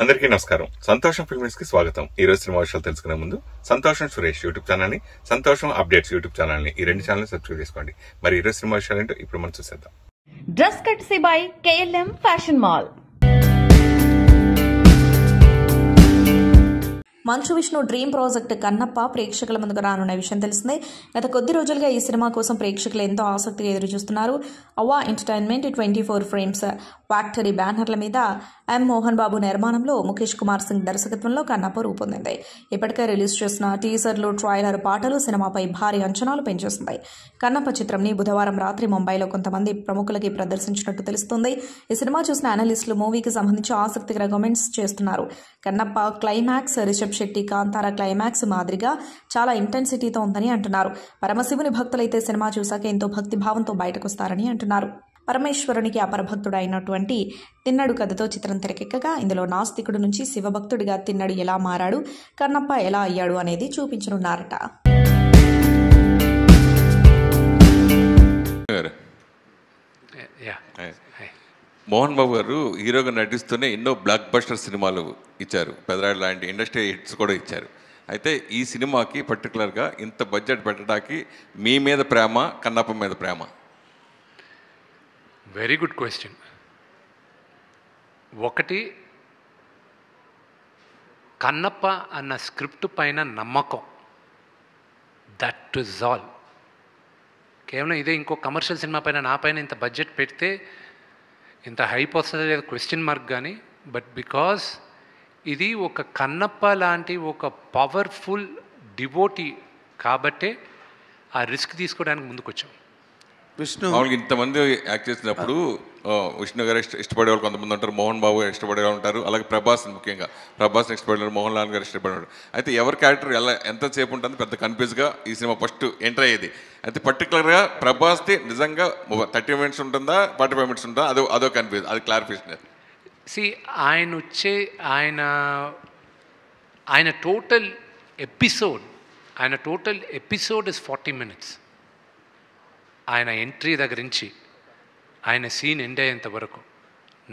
అందరికీ నమస్కారం. సంతోషం ఫిల్మ్స్ కి స్వాగతం. ఈ రోజు సినిమా విషయాలు తెలుసుకునే ముందు సంతోషం సురేష్ యూట్యూబ్ ఛానల్ ని, సంతోషం అప్డేట్స్ యూట్యూబ్ ఛానల్ ని, ఈ రెండు ఛానల్ సబ్స్క్రైబ్ చేసుకోండి. మరి ఈ రోజు సినిమా విషయాలు ఏంటో ఇప్పుడు మనం చూసేద్దాం. Dress కట్సీ by KLM fashion mall. Manchu Vishnu dream project Kannappa ప్రేక్షకుల ముందుకు రానున్న విషయం తెలిసిందే. గత కొద్ది రోజులుగా ఈ సినిమా కోసం ప్రేక్షకులు ఎంతో ఆసక్తిగా ఎదురుచూస్తున్నారు. అవా ఎంటర్టైన్మెంట్ 24 ఫ్రేమ్స్ ఫ్యాక్టరీ బ్యానర్ల మీద ఎం మోహన్ బాబు నిర్మాణంలో ముఖేష్ కుమార్ సింగ్ దర్శకత్వంలో కన్నప్ప రూపొందింది. ఇప్పటికే రిలీజ్ చేసిన టీజర్లు, ట్రైలర్, పాటలు సినిమాపై భారీ అంచనాలు పెంచేస్తున్నాయి. కన్నప్ప చిత్రంని బుధవారం రాత్రి ముంబైలో కొంతమంది ప్రముఖులకి ప్రదర్శించినట్టు తెలుస్తోంది. ఈ సినిమా చూసిన అనలిస్టులు మూవీకి సంబంధించి ఆసక్తికర కామెంట్స్ చేస్తున్నారు. కన్నప్ప క్లైమాక్స్ రిషబ్ శెట్టి కాంతార క్లైమాక్స్ మాదిరిగా చాలా ఇంటెన్సిటీతో ఉందని అంటున్నారు. పరమశివుని భక్తులైతే సినిమా చూశాక ఎంతో భక్తిభావంతో బయటకొస్తారని అంటున్నారు. పరమేశ్వరునికి అపరభక్తుడు అయినటువంటి తిన్నడు కథతో చిత్రం తెరకెక్కగా ఇందులో నాస్తికుడు నుంచి శివభక్తుడిగా తిన్నడు ఎలా మారాడు, కన్నప్ప ఎలా అయ్యాడు అనేది చూపించనున్నారట. మోహన్ బాబు గారు హీరోగా నటిస్తూనే ఎన్నో బ్లాక్ బస్టర్ సినిమాలు ఇచ్చారు, పెదరాడు లాంటి ఇండస్ట్రీ హిట్స్ కూడా ఇచ్చారు. అయితే ఈ సినిమాకి పర్టికులర్గా ఇంత బడ్జెట్ పెట్టడానికి మీ మీద ప్రేమ, కన్నప్ప మీద ప్రేమ? Very good question. ఒకటి, కన్నప్ప అన్న స్క్రిప్ట్ పైన నమ్మకం, దట్ ఇస్ ఆల్. కేవలం ఇదే ఇంకో కమర్షియల్ సినిమా పైన నా పైన ఇంత బడ్జెట్ పెడితే ఇంత హైప్ వస్తుంది లేదా క్వశ్చన్ మార్క్. కానీ బట్ బికాస్ ఇది ఒక కన్నప్ప లాంటి ఒక పవర్ఫుల్ డివోటీ కాబట్టే ఆ రిస్క్ తీసుకోవడానికి ముందుకు వచ్చాం. విష్ణు ఇంతమంది యాక్ట్ చేసినప్పుడు విష్ణు గారు ఇష్టపడే వాళ్ళు కొంతమంది ఉంటారు, మోహన్ బాబు గారు ఇష్టపడే వాళ్ళు ఉంటారు, అలాగే ప్రభాస్, ముఖ్యంగా ప్రభాస్ని ఇష్టపడేవారు, మోహన్ లాల్ గారు ఇష్టపడేవారు. అయితే ఎవరి క్యారెక్టర్ ఎంతసేపు ఉంటుంది పెద్ద కన్ఫ్యూజ్గా ఈ సినిమా ఫస్ట్ ఎంటర్ అయ్యేది. అయితే పర్టికులర్గా ప్రభాస్ది నిజంగా 30 మినిట్స్ ఉంటుందా, 45 మినిట్స్ ఉంటుందా, అదో కన్ఫ్యూజ్, అది క్లారిఫికేషన్. ఆయన టోటల్ ఎపిసోడ్ ఇస్ 40 మినిట్స్. ఆయన ఎంట్రీ దగ్గర నుంచి ఆయన సీన్ ఎండ్ అయ్యేంత వరకు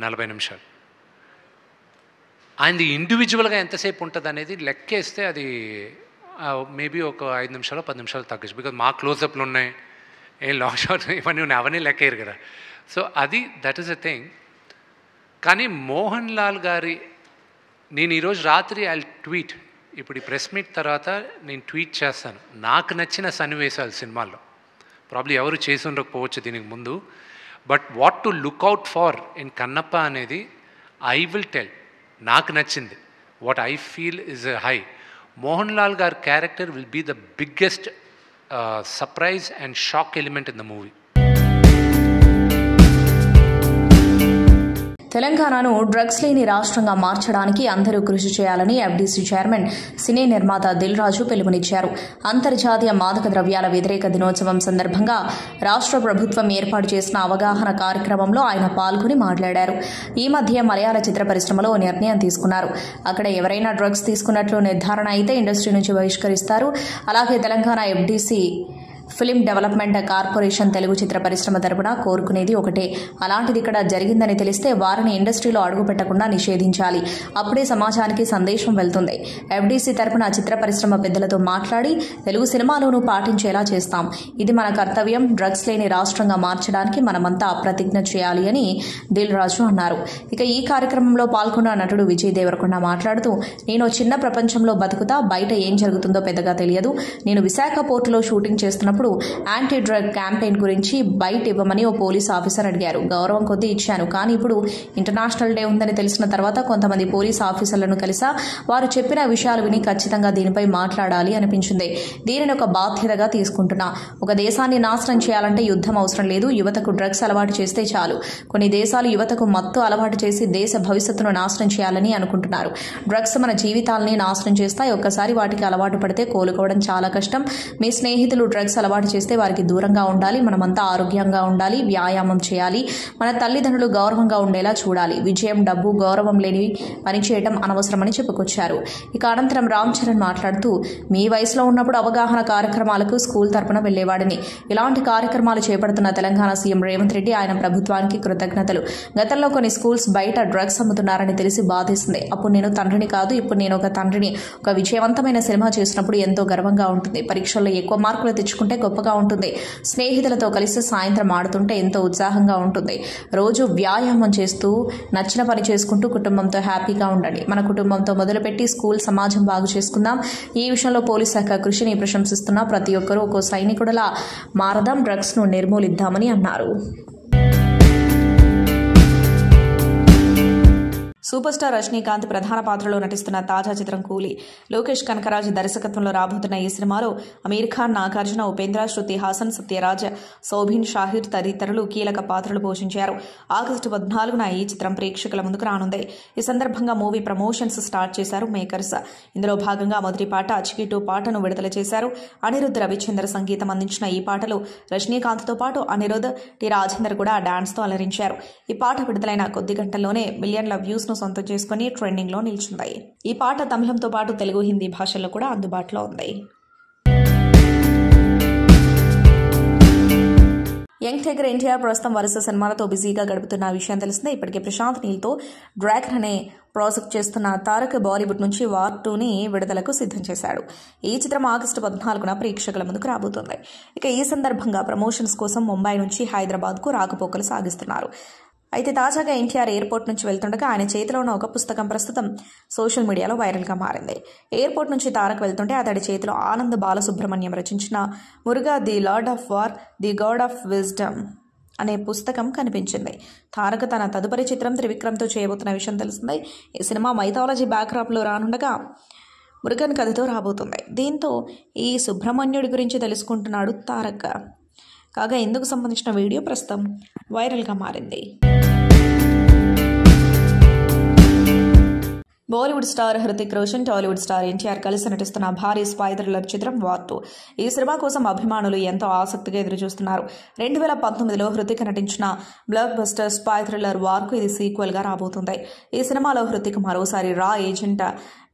40 నిమిషాలు. ఆయనది ఇండివిజువల్గా ఎంతసేపు ఉంటుంది అనేది లెక్కేస్తే అది మేబీ ఒక 5 నిమిషాలు 10 నిమిషాలు తగ్గచ్చు. బికాజ్ మా క్లోజప్లు ఉన్నాయి, ఏం లాంగ్ షాట్ ఇవన్నీ ఉన్నాయి, అవన్నీ లెక్కేయరు కదా. సో అది దట్ ఈస్ అ థింగ్. కానీ మోహన్ లాల్ గారి, నేను ఈరోజు రాత్రి ఐ ట్వీట్, ఇప్పుడు ఈ ప్రెస్ మీట్ తర్వాత నేను ట్వీట్ చేస్తాను నాకు నచ్చిన సన్నివేశాలు సినిమాల్లో. ప్రాబ్లీ ఎవరు చేసి ఉండకపోవచ్చు దీనికి ముందు, but what to look out for in Kannappa అనేది ఐ విల్ టెల్. నాకు నచ్చింది, what I feel is high. Mohan Lal గారి character will be the biggest surprise and shock element in the movie. తెలంగాణను డ్రగ్స్ లేని రాష్ట్రంగా మార్చడానికి అందరూ కృషి చేయాలని FDC చైర్మన్, సినీ నిర్మాత దిల్ రాజు పిలుపునిచ్చారు. అంతర్జాతీయ మాదక ద్రవ్యాల వ్యతిరేక దినోత్సవం సందర్భంగా రాష్ట్ర ప్రభుత్వం ఏర్పాటు చేసిన అవగాహన కార్యక్రమంలో ఆయన పాల్గొని మాట్లాడారు. ఈ మధ్య మలయాళ చిత్ర పరిశ్రమలో నిర్ణయం తీసుకున్నారు. అక్కడ ఎవరైనా డ్రగ్స్ తీసుకున్నట్లు నిర్ధారణ అయితే ఇండస్ట్రీ నుంచి బహిష్కరిస్తారు. అలాగే Telangana FDC film development corporation Telugu చిత్ర పరిశ్రమ తరపున కోరుకునేది ఒకటే, అలాంటిది ఇక్కడ జరిగిందని తెలిస్తే వారిని ఇండస్ట్రీలో అడుగు పెట్టకుండా నిషేధించాలి. అప్పుడే సమాజానికి సందేశం వెళ్తుంది. FDC తరపున చిత్ర పరిశ్రమ పెద్దలతో మాట్లాడి తెలుగు సినిమాలోనూ పాటించేలా చేస్తాం. ఇది మన కర్తవ్యం. డ్రగ్స్ లేని రాష్ట్రంగా మార్చడానికి మనమంతా ప్రతిజ్ఞ చేయాలి అని దిల్ రాజు అన్నారు. ఇక ఈ కార్యక్రమంలో పాల్గొన్న నటుడు విజయ్ దేవరకొండ మాట్లాడుతూ, నేను చిన్న ప్రపంచంలో బతుకుతా, బయట ఏం జరుగుతుందో పెద్దగా తెలియదు. నేను విశాఖ పోర్టులో షూటింగ్ చేస్తున్నప్పుడు యాంటీ డ్రగ్ క్యాంపెయిన్ గురించి బయట ఇవ్వమని ఓ పోలీస్ ఆఫీసర్ అడిగారు. గౌరవం కొద్దీ ఇచ్చాను. కానీ ఇప్పుడు ఇంటర్నేషనల్ డే ఉందని తెలిసిన తర్వాత కొంతమంది పోలీస్ ఆఫీసర్లను కలిసా. వారు చెప్పిన విషయాలు విని ఖచ్చితంగా దీనిపై మాట్లాడాలి అనిపించింది. దీనిని ఒక బాధ్యతగా తీసుకుంటున్నా. ఒక దేశాన్ని నాశనం చేయాలంటే యుద్ధం అవసరం లేదు. యువతకు డ్రగ్స్ అలవాటు చేస్తే చాలు. కొన్ని దేశాలు యువతకు మత్తు అలవాటు చేసి దేశ భవిష్యత్తును నాశనం చేయాలని అనుకుంటున్నారు. డ్రగ్స్ మన జీవితాలని నాశనం చేస్తాయి. ఒక్కసారి వాటికి అలవాటు పడితే కోలుకోవడం చాలా కష్టం. మీ స్నేహితులు డ్రగ్స్ అలవాటు చేస్తే వారికి దూరంగా ఉండాలి. మనమంతా ఆరోగ్యంగా ఉండాలి, వ్యాయామం చేయాలి, మన తల్లిదండ్రులు గౌరవంగా ఉండేలా చూడాలి. విజయం, డబ్బు, గౌరవం లేని పనిచేయడం అనవసరమని చెప్పుకొచ్చారు. ఇక అనంతరం రామ్ చరణ్ మాట్లాడుతూ, మీ వయసులో ఉన్నప్పుడు అవగాహన కార్యక్రమాలకు స్కూల్ తరపున వెళ్లేవాడిని. ఇలాంటి కార్యక్రమాలు చేపడుతున్న తెలంగాణ సీఎం రేవంత్ రెడ్డి, ఆయన ప్రభుత్వానికి కృతజ్ఞతలు. గతంలో కొన్ని స్కూల్స్ బయట డ్రగ్స్ అమ్ముతున్నారని తెలిసి బాధేసింది. అప్పుడు నేను తండ్రిని కాదు, ఇప్పుడు నేను ఒక తండ్రిని. ఒక విజయవంతమైన సినిమా చేసినప్పుడు ఎంతో గర్వంగా ఉంటుంది. పరీక్షల్లో ఎక్కువ మార్కులు తెచ్చుకుంటే గొప్పగా ఉంటుంది. స్నేహితులతో కలిసి సాయంత్రం ఆడుతుంటే ఎంతో ఉత్సాహంగా ఉంటుంది. రోజు వ్యాయామం చేస్తూ నచ్చిన పని చేసుకుంటూ కుటుంబంతో హ్యాపీగా ఉండండి. మన కుటుంబంతో మొదలుపెట్టి స్కూల్, సమాజం బాగు చేసుకుందాం. ఈ విషయంలో పోలీస్ శాఖ కృషిని ప్రశంసిస్తున్న ప్రతి ఒక్కరూ ఒక సైనికుడిలా మారదాం, డ్రగ్స్ ను నిర్మూలిద్దామని అన్నారు. సూపర్ స్టార్ రజనీకాంత్ ప్రధాన పాత్రలో నటిస్తున్న తాజా చిత్రం కూలీ. లోకేష్ కనకరాజ్ దర్శకత్వంలో రాబోతున్న ఈ సినిమాలో అమీర్ ఖాన్, నాగార్జున, ఉపేంద్ర, శృతి హాసన్, సత్యరాజ్, సౌబిన్ షాహిర్ తదితరులు కీలక పాత్రలు పోషించారు. ఆగస్టు 14న ఈ చిత్రం ప్రేక్షకుల ముందుకు రానుంది. ఈ సందర్భంగా మూవీ ప్రమోషన్స్ స్టార్ట్ చేశారు మేకర్స్. ఇందులో భాగంగా మొదటి పాట చికిటు పాటను విడుదల చేశారు. అనిరుద్ధ్ రవిచంద్ర సంగీతం అందించిన ఈ పాటలు రజనీకాంత్తో పాటు అనిరుద్ధ్, టి రాజేందర్ కూడా డాన్స్తో అలరించారు. ఈ పాట విడుదలైన కొద్ది గంటల్లోనే మిలియన్ల వ్యూస్ ను సొంతం చేసుకుని ట్రెండింగ్ లో నిలిచింది. ఈ పాట తమిళంతో పాటు తెలుగు, హిందీ భాషల్లో కూడా అందుబాటులో ఉంది. యంగ్ టైగర్ ఎన్టీఆర్ ప్రస్తుతం వరుస సినిమాలతో బిజీగా గడుపుతున్న విషయం తెలిసిందే. ఇప్పటికే ప్రశాంత్ నీల్తో డ్రాగన్ అనే ప్రాజెక్ట్ చేస్తున్న తారక్ బాలీవుడ్ నుంచి వార్ 2ని విడుదలకు సిద్ధం చేశాడు. ఈ చిత్రం ఆగస్టు 14న ప్రేక్షకుల ముందుకు రాబోతోంది. ఇక ఈ సందర్భంగా ప్రమోషన్స్ కోసం ముంబై నుంచి హైదరాబాద్కు రాకపోకలు సాగిస్తున్నారు. అయితే తాజాగా ఎన్టీఆర్ ఎయిర్పోర్ట్ నుంచి వెళ్తుండగా ఆయన చేతిలో ఉన్న ఒక పుస్తకం ప్రస్తుతం సోషల్ మీడియాలో వైరల్గా మారింది. ఎయిర్పోర్ట్ నుంచి తారక్ వెళ్తుంటే అతడి చేతిలో ఆనంద్ బాలసుబ్రహ్మణ్యం రచించిన Muruga the lord of war, the God of wisdom అనే పుస్తకం కనిపించింది. తారక్ తన తదుపరి చిత్రం త్రివిక్రమ్తో చేయబోతున్న విషయం తెలిసింది. ఈ సినిమా మైథాలజీ బ్యాక్డ్రాప్లో రానుండగా మురుగన్ కథతో రాబోతుంది. దీంతో ఈ సుబ్రహ్మణ్యుడి గురించి తెలుసుకుంటున్నాడు తారక్. కాగా ఇందుకు సంబంధించిన వీడియో ప్రస్తుతం వైరల్గా మారింది. బాలీవుడ్ స్టార్ హృతిక్ రోషన్, టాలీవుడ్ స్టార్ ఎన్టీఆర్ కలిసి నటిస్తున్న భారీ స్పై థ్రిల్లర్ చిత్రం వార్ 2. ఈ సినిమా కోసం అభిమానులు ఎంతో ఆసక్తిగా ఎదురుచూస్తున్నారు. 2019లో హృతిక్ నటించిన బ్లాక్ బస్టర్ స్పై థ్రిల్లర్ వార్కు ఇది సీక్వెల్ గా రాబోతుంది. ఈ సినిమాలో హృతిక్ మరోసారి రా ఏజెంట్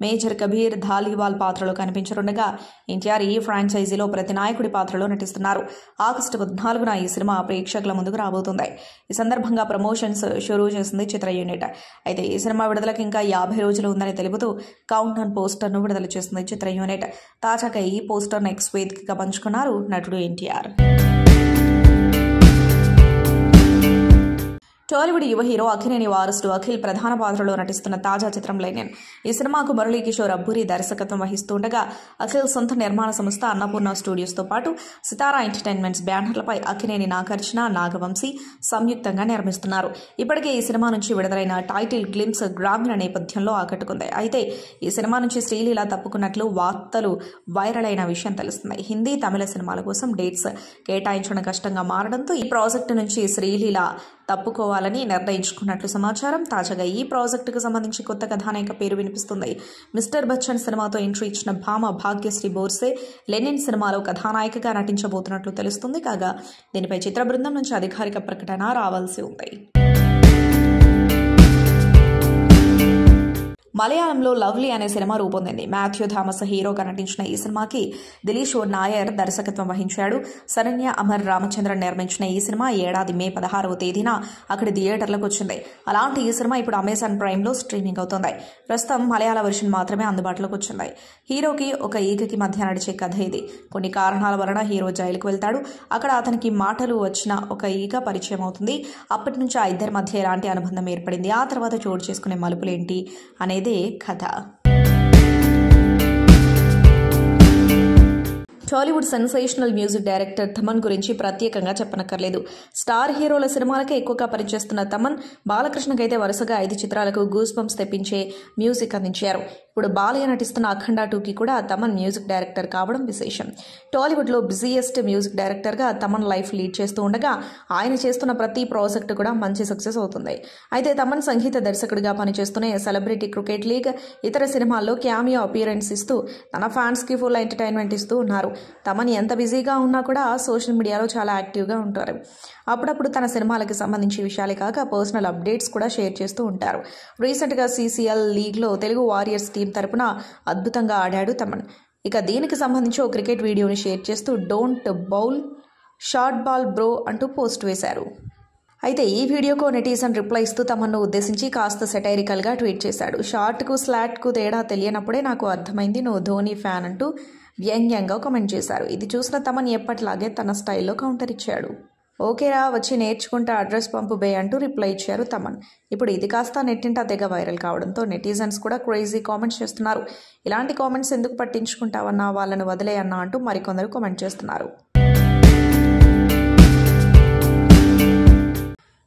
మేజర్ కబీర్ ధాలీవాల్ పాత్రలో కనిపించనుండగా ఎన్టీఆర్ ఈ ఫ్రాంచైజీలో ప్రతి నాయకుడి పాత్రలో నటిస్తున్నారు. ఆగస్టు 14న ఈ సినిమా ప్రేక్షకుల ముందుకు రాబోతుంది. ఈ సందర్భంగా ప్రమోషన్స్ షురూ చేసింది చిత్ర యూనిట్. అయితే ఈ సినిమా విడుదలకి ఇంకా 50 రోజులు ఉందని తెలుపుతూ కౌంట్ డౌన్ పోస్టర్ను విడుదల చేసింది చిత్ర యూనిట్. తాజాగా ఈ పోస్టర్ను ఎక్స్ వేదికగా పంచుకున్నారు నటుడు ఎన్టీఆర్. టాలీవుడ్ యువ హీరో అక్కినేని వారసుడు అఖిల్ ప్రధాన పాత్రలో నటిస్తున్న తాజా చిత్రం లెనిన్. ఈ సినిమాకు మురళీ కిషోర్ అబ్బూరి దర్శకత్వం వహిస్తుండగా అఖిల్ సొంత నిర్మాణ సంస్థ అన్నపూర్ణ స్టూడియోస్తో పాటు సితారా ఎంటర్టైన్మెంట్స్ బ్యానర్లపై అక్కినేని నాగార్జున, నాగవంశీ సంయుక్తంగా నిర్మిస్తున్నారు. ఇప్పటికే ఈ సినిమా నుంచి విడుదలైన టైటిల్ గ్లింప్స్ గ్రామీణ నేపథ్యంలో ఆకట్టుకుంది. అయితే ఈ సినిమా నుంచి శ్రీలీల తప్పుకున్నట్లు వార్తలు వైరల్ అయిన విషయం తెలుస్తుంది. హిందీ, తమిళ సినిమాల కోసం డేట్స్ కేటాయించడం కష్టంగా మారడంతో ఈ ప్రాజెక్టు నుంచి శ్రీలీల తప్పుకోవాలని నిర్ణయించుకున్నట్లు సమాచారం. తాజాగా ఈ ప్రాజెక్టుకు సంబంధించి కొత్త కథానాయిక పేరు వినిపిస్తుంది. మిస్టర్ బచ్చన్ సినిమాతో ఎంట్రీ ఇచ్చిన భామ భాగ్యశ్రీ బోర్సే లెనిన్ సినిమాలో కథానాయికగా నటించబోతున్నట్లు తెలుస్తుంది. కాగా దీనిపై చిత్ర బృందం నుంచి అధికారిక ప్రకటన రావాల్సి ఉంది. మలయాళంలో లవ్లీ అనే సినిమా రూపొందింది. మాథ్యూ థామస్ హీరోగా నటించిన ఈ సినిమాకి దిలీష్ నాయర్ దర్శకత్వం వహించాడు. శరణ్య అమర్ రామచంద్రన్ నిర్మించిన ఈ సినిమా ఏడాది మే 16వ తేదీన అక్కడి థియేటర్లకు వచ్చింది. అలాంటి ఈ సినిమా ఇప్పుడు అమెజాన్ ప్రైమ్లో స్ట్రీమింగ్ అవుతోంది. ప్రస్తుతం మలయాళ వెర్షన్ మాత్రమే అందుబాటులోకి వచ్చింది. హీరోకి ఒక ఈగకి మధ్య నడిచే కథ ఇది. కొన్ని కారణాల వలన హీరో జైలుకు వెళ్తాడు. అక్కడ అతనికి మాటలు వచ్చిన ఒక ఈగ పరిచయం అవుతుంది. అప్పటి నుంచి ఆ ఇద్దరి మధ్య ఎలాంటి అనుబంధం ఏర్పడింది, ఆ తర్వాత చోటు చేసుకునే మలుపులేంటి అనేది కథ. Tollywood sensational music director Thaman గురించి ప్రత్యేకంగా చెప్పనక్కర్లేదు. స్టార్ హీరోల సినిమాలకే ఎక్కువగా పనిచేస్తున్న తమన్ బాలకృష్ణకైతే వరుసగా 5 చిత్రాలకు గూస్ బంప్స్ తెప్పించే మ్యూజిక్ అందించారు. ఇప్పుడు బాలయ్య నటిస్తున్న అఖండ 2కి కూడా తమన్ మ్యూజిక్ డైరెక్టర్ కావడం విశేషం. టాలీవుడ్లో బిజీయెస్ట్ మ్యూజిక్ డైరెక్టర్గా తమన్ లైఫ్ లీడ్ చేస్తూ ఉండగా ఆయన చేస్తున్న ప్రతి ప్రాజెక్టు కూడా మంచి సక్సెస్ అవుతుంది. అయితే తమన్ సంగీత దర్శకుడిగా పనిచేస్తూనే సెలబ్రిటీ క్రికెట్ లీగ్, ఇతర సినిమాల్లో క్యామియో అపియరెన్స్ ఇస్తూ తన ఫ్యాన్స్కి ఫుల్ ఎంటర్టైన్మెంట్ ఇస్తూ ఉన్నారు. తమన్ ఎంత బిజీగా ఉన్నా కూడా సోషల్ మీడియాలో చాలా యాక్టివ్గా ఉంటారు. అప్పుడప్పుడు తన సినిమాలకి సంబంధించి విషయాలే కాక పర్సనల్ అప్డేట్స్ కూడా షేర్ చేస్తూ ఉంటారు. రీసెంట్గా CCL లీగ్లో తెలుగు వారియర్స్ టీం తరపున అద్భుతంగా ఆడాడు తమన్. ఇక దీనికి సంబంధించి ఓ క్రికెట్ వీడియోని షేర్ చేస్తూ don't bowl short ball bro అంటూ పోస్ట్ వేశారు. అయితే ఈ వీడియోకు నెటిజన్ రిప్లై ఇస్తూ తమన్ను ఉద్దేశించి కాస్త సెటైరికల్గా ట్వీట్ చేశాడు. షార్ట్కు స్లాట్కు తేడా తెలియనప్పుడే నాకు అర్థమైంది నువ్వు ధోని ఫ్యాన్ అంటూ వ్యంగ్యంగా కామెంట్ చేశారు. ఇది చూసిన తమన్ ఎప్పటిలాగే తన స్టైల్లో కౌంటర్ ఇచ్చాడు. ఓకేరా వచ్చి నేర్చుకుంటే అడ్రస్ పంపు బే అంటూ రిప్లై ఇచ్చారు తమన్. ఇప్పుడు ఇది కాస్త నెట్టింట తెగ వైరల్ కావడంతో నెటిజన్స్ కూడా క్రేజీ కామెంట్స్ చేస్తున్నారు. ఇలాంటి కామెంట్స్ ఎందుకు పట్టించుకుంటావన్నా, వాళ్ళను వదిలే అన్నా అంటూ మరికొందరు కామెంట్ చేస్తున్నారు.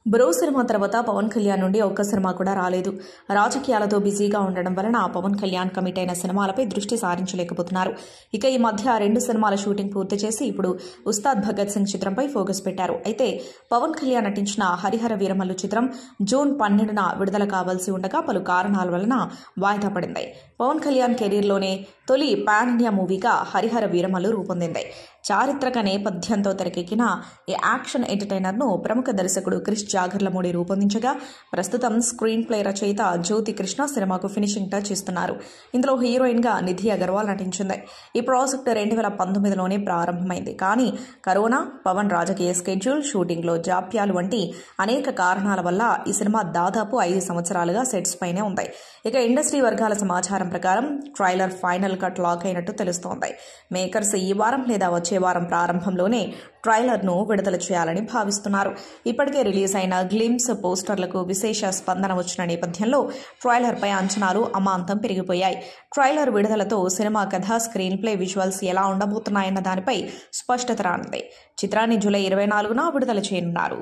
బ్రో సినిమా తర్వాత పవన్ కళ్యాణ్ నుండి ఒక్క సినిమా కూడా రాలేదు. రాజకీయాలతో బిజీగా ఉండడం వలన పవన్ కళ్యాణ్ కమిట్ అయిన సినిమాలపై దృష్టి సారించలేకపోతున్నారు. ఇక ఈ మధ్య 2 సినిమాల షూటింగ్ పూర్తి చేసి ఇప్పుడు ఉస్తాద్ భగత్ సింగ్ చిత్రంపై ఫోకస్ పెట్టారు. అయితే పవన్ కళ్యాణ్ నటించిన హరిహర వీరమల్లు చిత్రం జూన్ 12న విడుదల కావాల్సి ఉండగా పలు కారణాల వలన వాయిదా పడింది. పవన్ కళ్యాణ్ కెరీర్లోనే తొలి పాన్ ఇండియా మూవీగా హరిహర వీరమల్లు రూపొందింది. చారిత్రక నేపథ్యంతో తెరకెక్కిన ఈ యాక్షన్ ఎంటర్టైనర్ను ప్రముఖ దర్శకుడు క్రిష్ జాగర్లమూడి రూపొందించగా ప్రస్తుతం స్క్రీన్ ప్లే రచయిత జ్యోతి కృష్ణ సినిమాకు ఫినిషింగ్ టచ్ ఇస్తున్నారు. ఇందులో హీరోయిన్గా నిధి అగర్వాల్ నటించింది. ఈ ప్రాజెక్టు 2019లోనే ప్రారంభమైంది. కానీ కరోనా, పవన్ రాజకీయ స్కెడ్యూల్, షూటింగ్లో జాప్యాలు వంటి అనేక కారణాల వల్ల ఈ సినిమా దాదాపు 5 సంవత్సరాలుగా సెట్స్ పైనే ఉంది. ఇక ఇండస్ట్రీ వర్గాల సమాచారం ప్రకారం ట్రైలర్ ఫైనల్ కట్ లాక్ అయినట్టు తెలుస్తోంది. మేకర్స్ ఈ వారం లేదా వచ్చే వారం ప్రారంభంలోనే ట్రైలర్ను విడుదల చేయాలని భావిస్తున్నారు. ఇప్పటికే రిలీజ్ అయిన గ్లిమ్స్ పోస్టర్లకు విశేష స్పందన వచ్చిన నేపథ్యంలో ట్రైలర్పై అంచనాలు అమాంతం పెరిగిపోయాయి. ట్రైలర్ విడుదలతో సినిమా కథ, స్క్రీన్ ప్లే, విజువల్స్ ఎలా ఉండబోతున్నాయన్న దానిపై స్పష్టత రానుంది. చిత్రాన్ని జూలై 24న విడుదల చేయనున్నారు.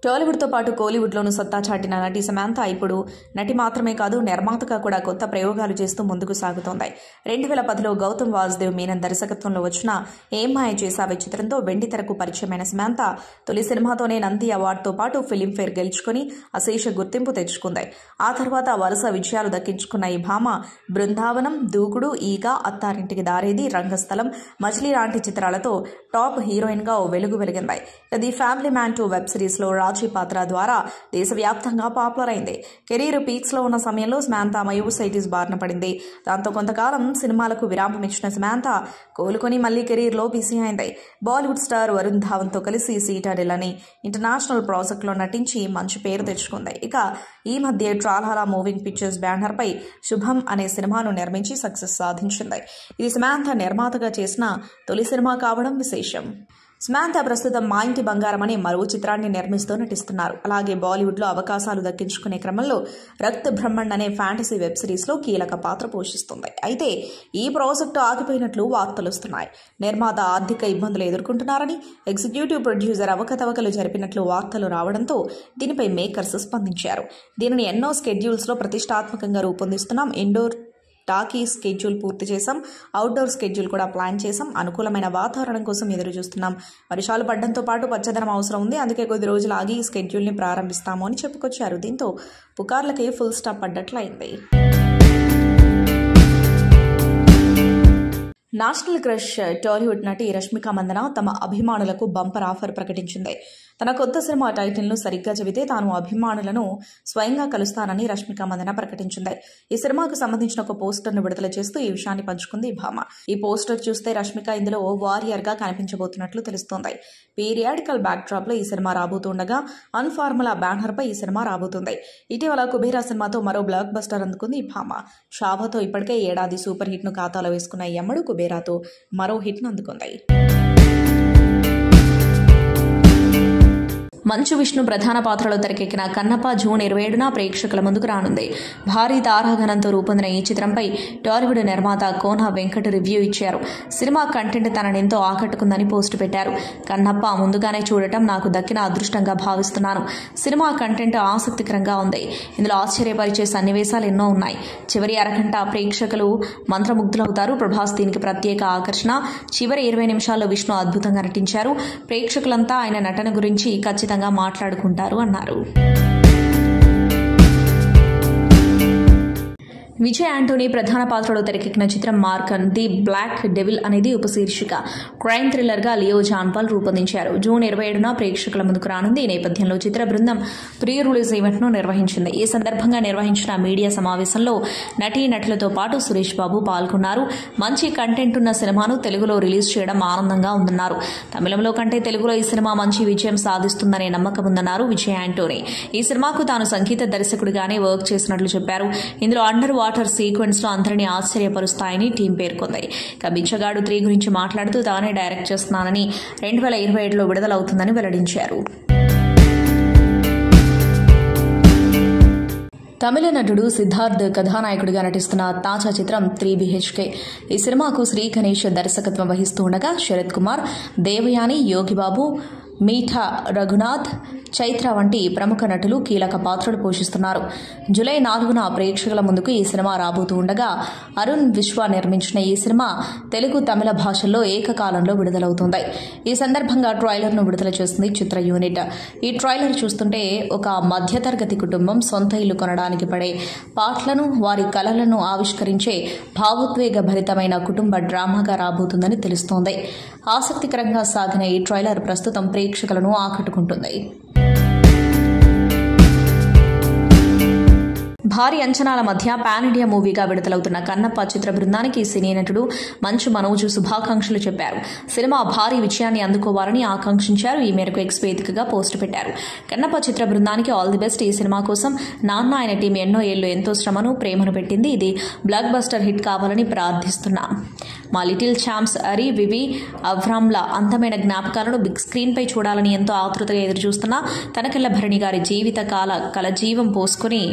టాలీవుడ్తో పాటు కోలీవుడ్లోనూ సత్తా చాటిన నటి సమాంతా ఇప్పుడు నటి మాత్రమే కాదు నిర్మాతగా కూడా కొత్త ప్రయోగాలు చేస్తూ ముందుకు సాగుతోంది. 2010లో గౌతమ్ వాసుదేవ్ మీనన్ దర్శకత్వంలో వచ్చిన ఏం మాయ చేసావే చిత్రంతో వెండితెరకు పరిచయమైన సమాంతా తొలి సినిమాతోనే నంది అవార్డుతో పాటు ఫిలింఫేర్ గెలుచుకుని అశేష గుర్తింపు తెచ్చుకుంది. ఆ తర్వాత వరుస విజయాలు దక్కించుకున్న ఈ భామ బృందావనం, దూకుడు, ఈగ, అత్తారింటికి దారేది, రంగస్థలం, మజిలీ లాంటి చిత్రాలతో టాప్ హీరోయిన్గా ఓ వెలుగు వెలిగింది. ది ఫ్యామిలీ మ్యాన్ 2 వెబ్ సిరీస్లో రాజీ పాత్ర ద్వారా దేశవ్యాప్తంగా పాపులర్ అయింది. కెరీర్ పీక్స్లో ఉన్న సమయంలో సమాంతా మయోసైటిస్ బారిన పడింది. దాంతో కొంతకాలం సినిమాలకు విరామం ఇచ్చిన సమాంతా కోలుకొని మళ్లీ కెరీర్లో బిజీ అయింది. బాలీవుడ్ స్టార్ వరుణ్ ధావన్తో కలిసి సీటాడెల్ అని ఇంటర్నేషనల్ ప్రాజెక్టులో నటించి మంచి పేరు తెచ్చుకుంది. ఇక ఈ మధ్య ట్రాల్హాలా మూవింగ్ పిక్చర్స్ బ్యానర్పై శుభం అనే సినిమాను నిర్మించి సక్సెస్ సాధించింది. ఇది సమాంతా నిర్మాతగా చేసిన తొలి సినిమా కావడం విశేషం. సమాంతా ప్రస్తుతం మా ఇంటి బంగారం అనే మరో చిత్రాన్ని నిర్మిస్తూ నటిస్తున్నారు. అలాగే బాలీవుడ్లో అవకాశాలు దక్కించుకునే క్రమంలో రక్త్ బ్రహ్మండ్ అనే ఫ్యాంటసీ వెబ్ సిరీస్లో కీలక పాత్ర పోషిస్తుంది. అయితే ఈ ప్రాజెక్టు ఆగిపోయినట్లు వార్తలు వస్తున్నాయి. నిర్మాత ఆర్థిక ఇబ్బందులు ఎదుర్కొంటున్నారని, ఎగ్జిక్యూటివ్ ప్రొడ్యూసర్ అవకతవకలు జరిపినట్లు వార్తలు రావడంతో దీనిపై మేకర్స్ స్పందించారు. దీనిని ఎన్నో స్కెడ్యూల్స్లో ప్రతిష్టాత్మకంగా రూపొందిస్తున్నాం. ఇండోర్ టాకీ స్కెడ్యూల్ పూర్తి చేశాం, అవుట్డోర్ స్కెడ్యూల్ కూడా ప్లాన్ చేశాం, అనుకూలమైన వాతావరణం కోసం ఎదురు చూస్తున్నాం. వర్షాలు పడడంతో పాటు పచ్చదనం అవసరం ఉంది, అందుకే కొద్ది రోజులు ఆగి ఈ స్కెడ్యూల్ని ప్రారంభిస్తాము అని చెప్పుకొచ్చారు. దీంతో పుకార్లకి ఫుల్ స్టాప్ పడ్డట్లయింది. నేషనల్ క్రష్ టాలీవుడ్ నటి రష్మిక మందన తమ అభిమానులకు బంపర్ ఆఫర్ ప్రకటించింది. తన కొత్త సినిమా టైటిల్ను సరిగ్గా చెబితే తాను అభిమానులను స్వయంగా కలుస్తానని రష్మిక మందన ప్రకటించింది. ఈ సినిమాకు సంబంధించిన ఒక పోస్టర్ను విడుదల చేస్తూ ఈ విషయాన్ని పంచుకుంది ఈ భామ. ఈ పోస్టర్ చూస్తే రష్మిక ఇందులో వారియర్గా కనిపించబోతున్నట్లు తెలుస్తోంది. పీరియాడికల్ బ్యాక్డ్రాప్లో ఈ సినిమా రాబోతుండగా అన్ఫార్ములా బ్యానర్పై ఈ సినిమా రాబోతుంది. ఇటీవల కుబేరా సినిమాతో మరో బ్లాక్ బస్టర్ అందుకుంది ఈ భామ. షావాతో ఇప్పటికే ఏడాది సూపర్ హిట్ను ఖాతాలో వేసుకున్న ఈ అమ్మడు కుబేరాతో మరో హిట్ను అందుకుంది. మంచు విష్ణు ప్రధాన పాత్రలో తెరకెక్కిన కన్నప్ప జూన్ 27న ప్రేక్షకుల ముందుకు రానుంది. భారీ తారాగణంతో రూపొందిన ఈ చిత్రంపై టాలీవుడ్ నిర్మాత కోన వెంకట్ రివ్యూ ఇచ్చారు. సినిమా కంటెంట్ తననెంతో ఆకట్టుకుందని పోస్టు పెట్టారు. కన్నప్ప ముందుగానే చూడటం నాకు దక్కిన అదృష్టంగా భావిస్తున్నాను. సినిమా కంటెంట్ ఆసక్తికరంగా ఉంది. ఇందులో ఆశ్చర్యపరిచే సన్నివేశాలు ఎన్నో ఉన్నాయి. చివరి అరగంట ప్రేక్షకులు మంత్రముగ్ధులవుతారు. ప్రభాస్ దీనికి ప్రత్యేక ఆకర్షణ. చివరి 20 నిమిషాల్లో విష్ణు అద్భుతంగా నటించారు. ప్రేక్షకులంతా ఆయన నటన గురించి ఖచ్చితంగా మాట్లాడుకుంటారు అన్నారు. విజయ్ యాంటోనీ ప్రధాన పాత్రలో తెరకెక్కిన చిత్రం మార్కన్ ది బ్లాక్ డెవిల్ అనేది ఉపశీర్షిక క్రైమ్ థ్రిల్లర్గా లియో జాన్పాల్ రూపొందించారు. జూన్ 27న ప్రేక్షకుల ముందుకు రానుంది. ఈ నేపథ్యంలో చిత్ర బృందం ప్రీ రిలీజ్ ఈవెంట్ను నిర్వహించింది. ఈ సందర్భంగా నిర్వహించిన మీడియా సమావేశంలో నటీనటులతో పాటు సురేష్ బాబు పాల్గొన్నారు. మంచి కంటెంట్ ఉన్న సినిమాను తెలుగులో రిలీజ్ చేయడం ఆనందంగా ఉందన్నారు. తమిళంలో కంటే తెలుగులో ఈ సినిమా మంచి విజయం సాధిస్తుందనే నమ్మకం ఉందన్నారు విజయ్ యాంటోనీ. ఈ సినిమాకు తాను సంగీత దర్శకుడిగానే వర్క్ చేసినట్లు చెప్పారు. ఇందులో అండర్ వాటర్ సీక్వెన్స్ లో అందరినీ ఆశ్చర్యపరుస్తాయని టీం పేర్కొంది. ఇక బిచ్చగాడు 3 గురించి మాట్లాడుతూ తానే డైరెక్ట్ చేస్తున్నానని 2027లో విడుదలవుతుందని వెల్లడించారు. తమిళ నటుడు సిద్ధార్థ్ కథానాయకుడిగా నటిస్తున్న తాజా చిత్రం 3 BHK. ఈ సినిమాకు శ్రీ గణేష్ దర్శకత్వం వహిస్తూ ఉండగా శరత్ కుమార్, దేవయాని, యోగిబాబు, మీఠా రఘునాథ్, చైత్ర వంటి ప్రముఖ నటులు కీలక పాత్రలు పోషిస్తున్నారు. జూలై 4న ప్రేక్షకుల ముందుకు ఈ సినిమా రాబోతూ ఉండగా అరుణ్ విశ్వ నిర్మించిన ఈ సినిమా తెలుగు, తమిళ భాషల్లో ఏకకాలంలో విడుదలవుతుంది. ఈ సందర్భంగా ట్రైలర్ను విడుదల చేసింది చిత్ర యూనిట్. ఈ ట్రైలర్ చూస్తుంటే ఒక మధ్యతరగతి కుటుంబం సొంత ఇల్లు కొనడానికి పడే పాటలను, వారి కలలను ఆవిష్కరించే భావోద్వేగ భరితమైన కుటుంబ డ్రామాగా రాబోతుందని తెలుస్తోంది. ఆసక్తికరంగా సాగిన ఈ ట్రైలర్ ప్రస్తుతం ప్రేక్షకులను ఆకట్టుకుంటుంది. భారీ అంచనాల మధ్య పాన్ ఇండియా మూవీగా విడుదలవుతున్న కన్నప్ప చిత్ర బృందానికి సినీ నటుడు మంచు మనోజ్ శుభాకాంక్షలు చెప్పారు. సినిమా భారీ విజయాన్ని అందుకోవాలని ఆకాంక్షించారు. ఈ మేరకు ఎక్స్ వేదికగా పోస్టు పెట్టారు. కన్నప్ప చిత్ర బృందానికి ఆల్ ది బెస్ట్. ఈ సినిమా కోసం నాన్న ఆయన టీం ఎన్నో ఏళ్లు ఎంతో శ్రమను, ప్రేమను పెట్టింది. ఇది బ్లాక్ బస్టర్ హిట్ కావాలని ప్రార్థిస్తున్నాం. మా లిటిల్ ఛాంప్స్ అరి, వివి, అవ్రామ్ల అందమైన జ్ఞాపకాలను బిగ్ స్క్రీన్ పై చూడాలని ఎంతో ఆతృతగా ఎదురుచూస్తున్న తనకెళ్ల భరణి గారి జీవిత కల జీవం పోసుకుని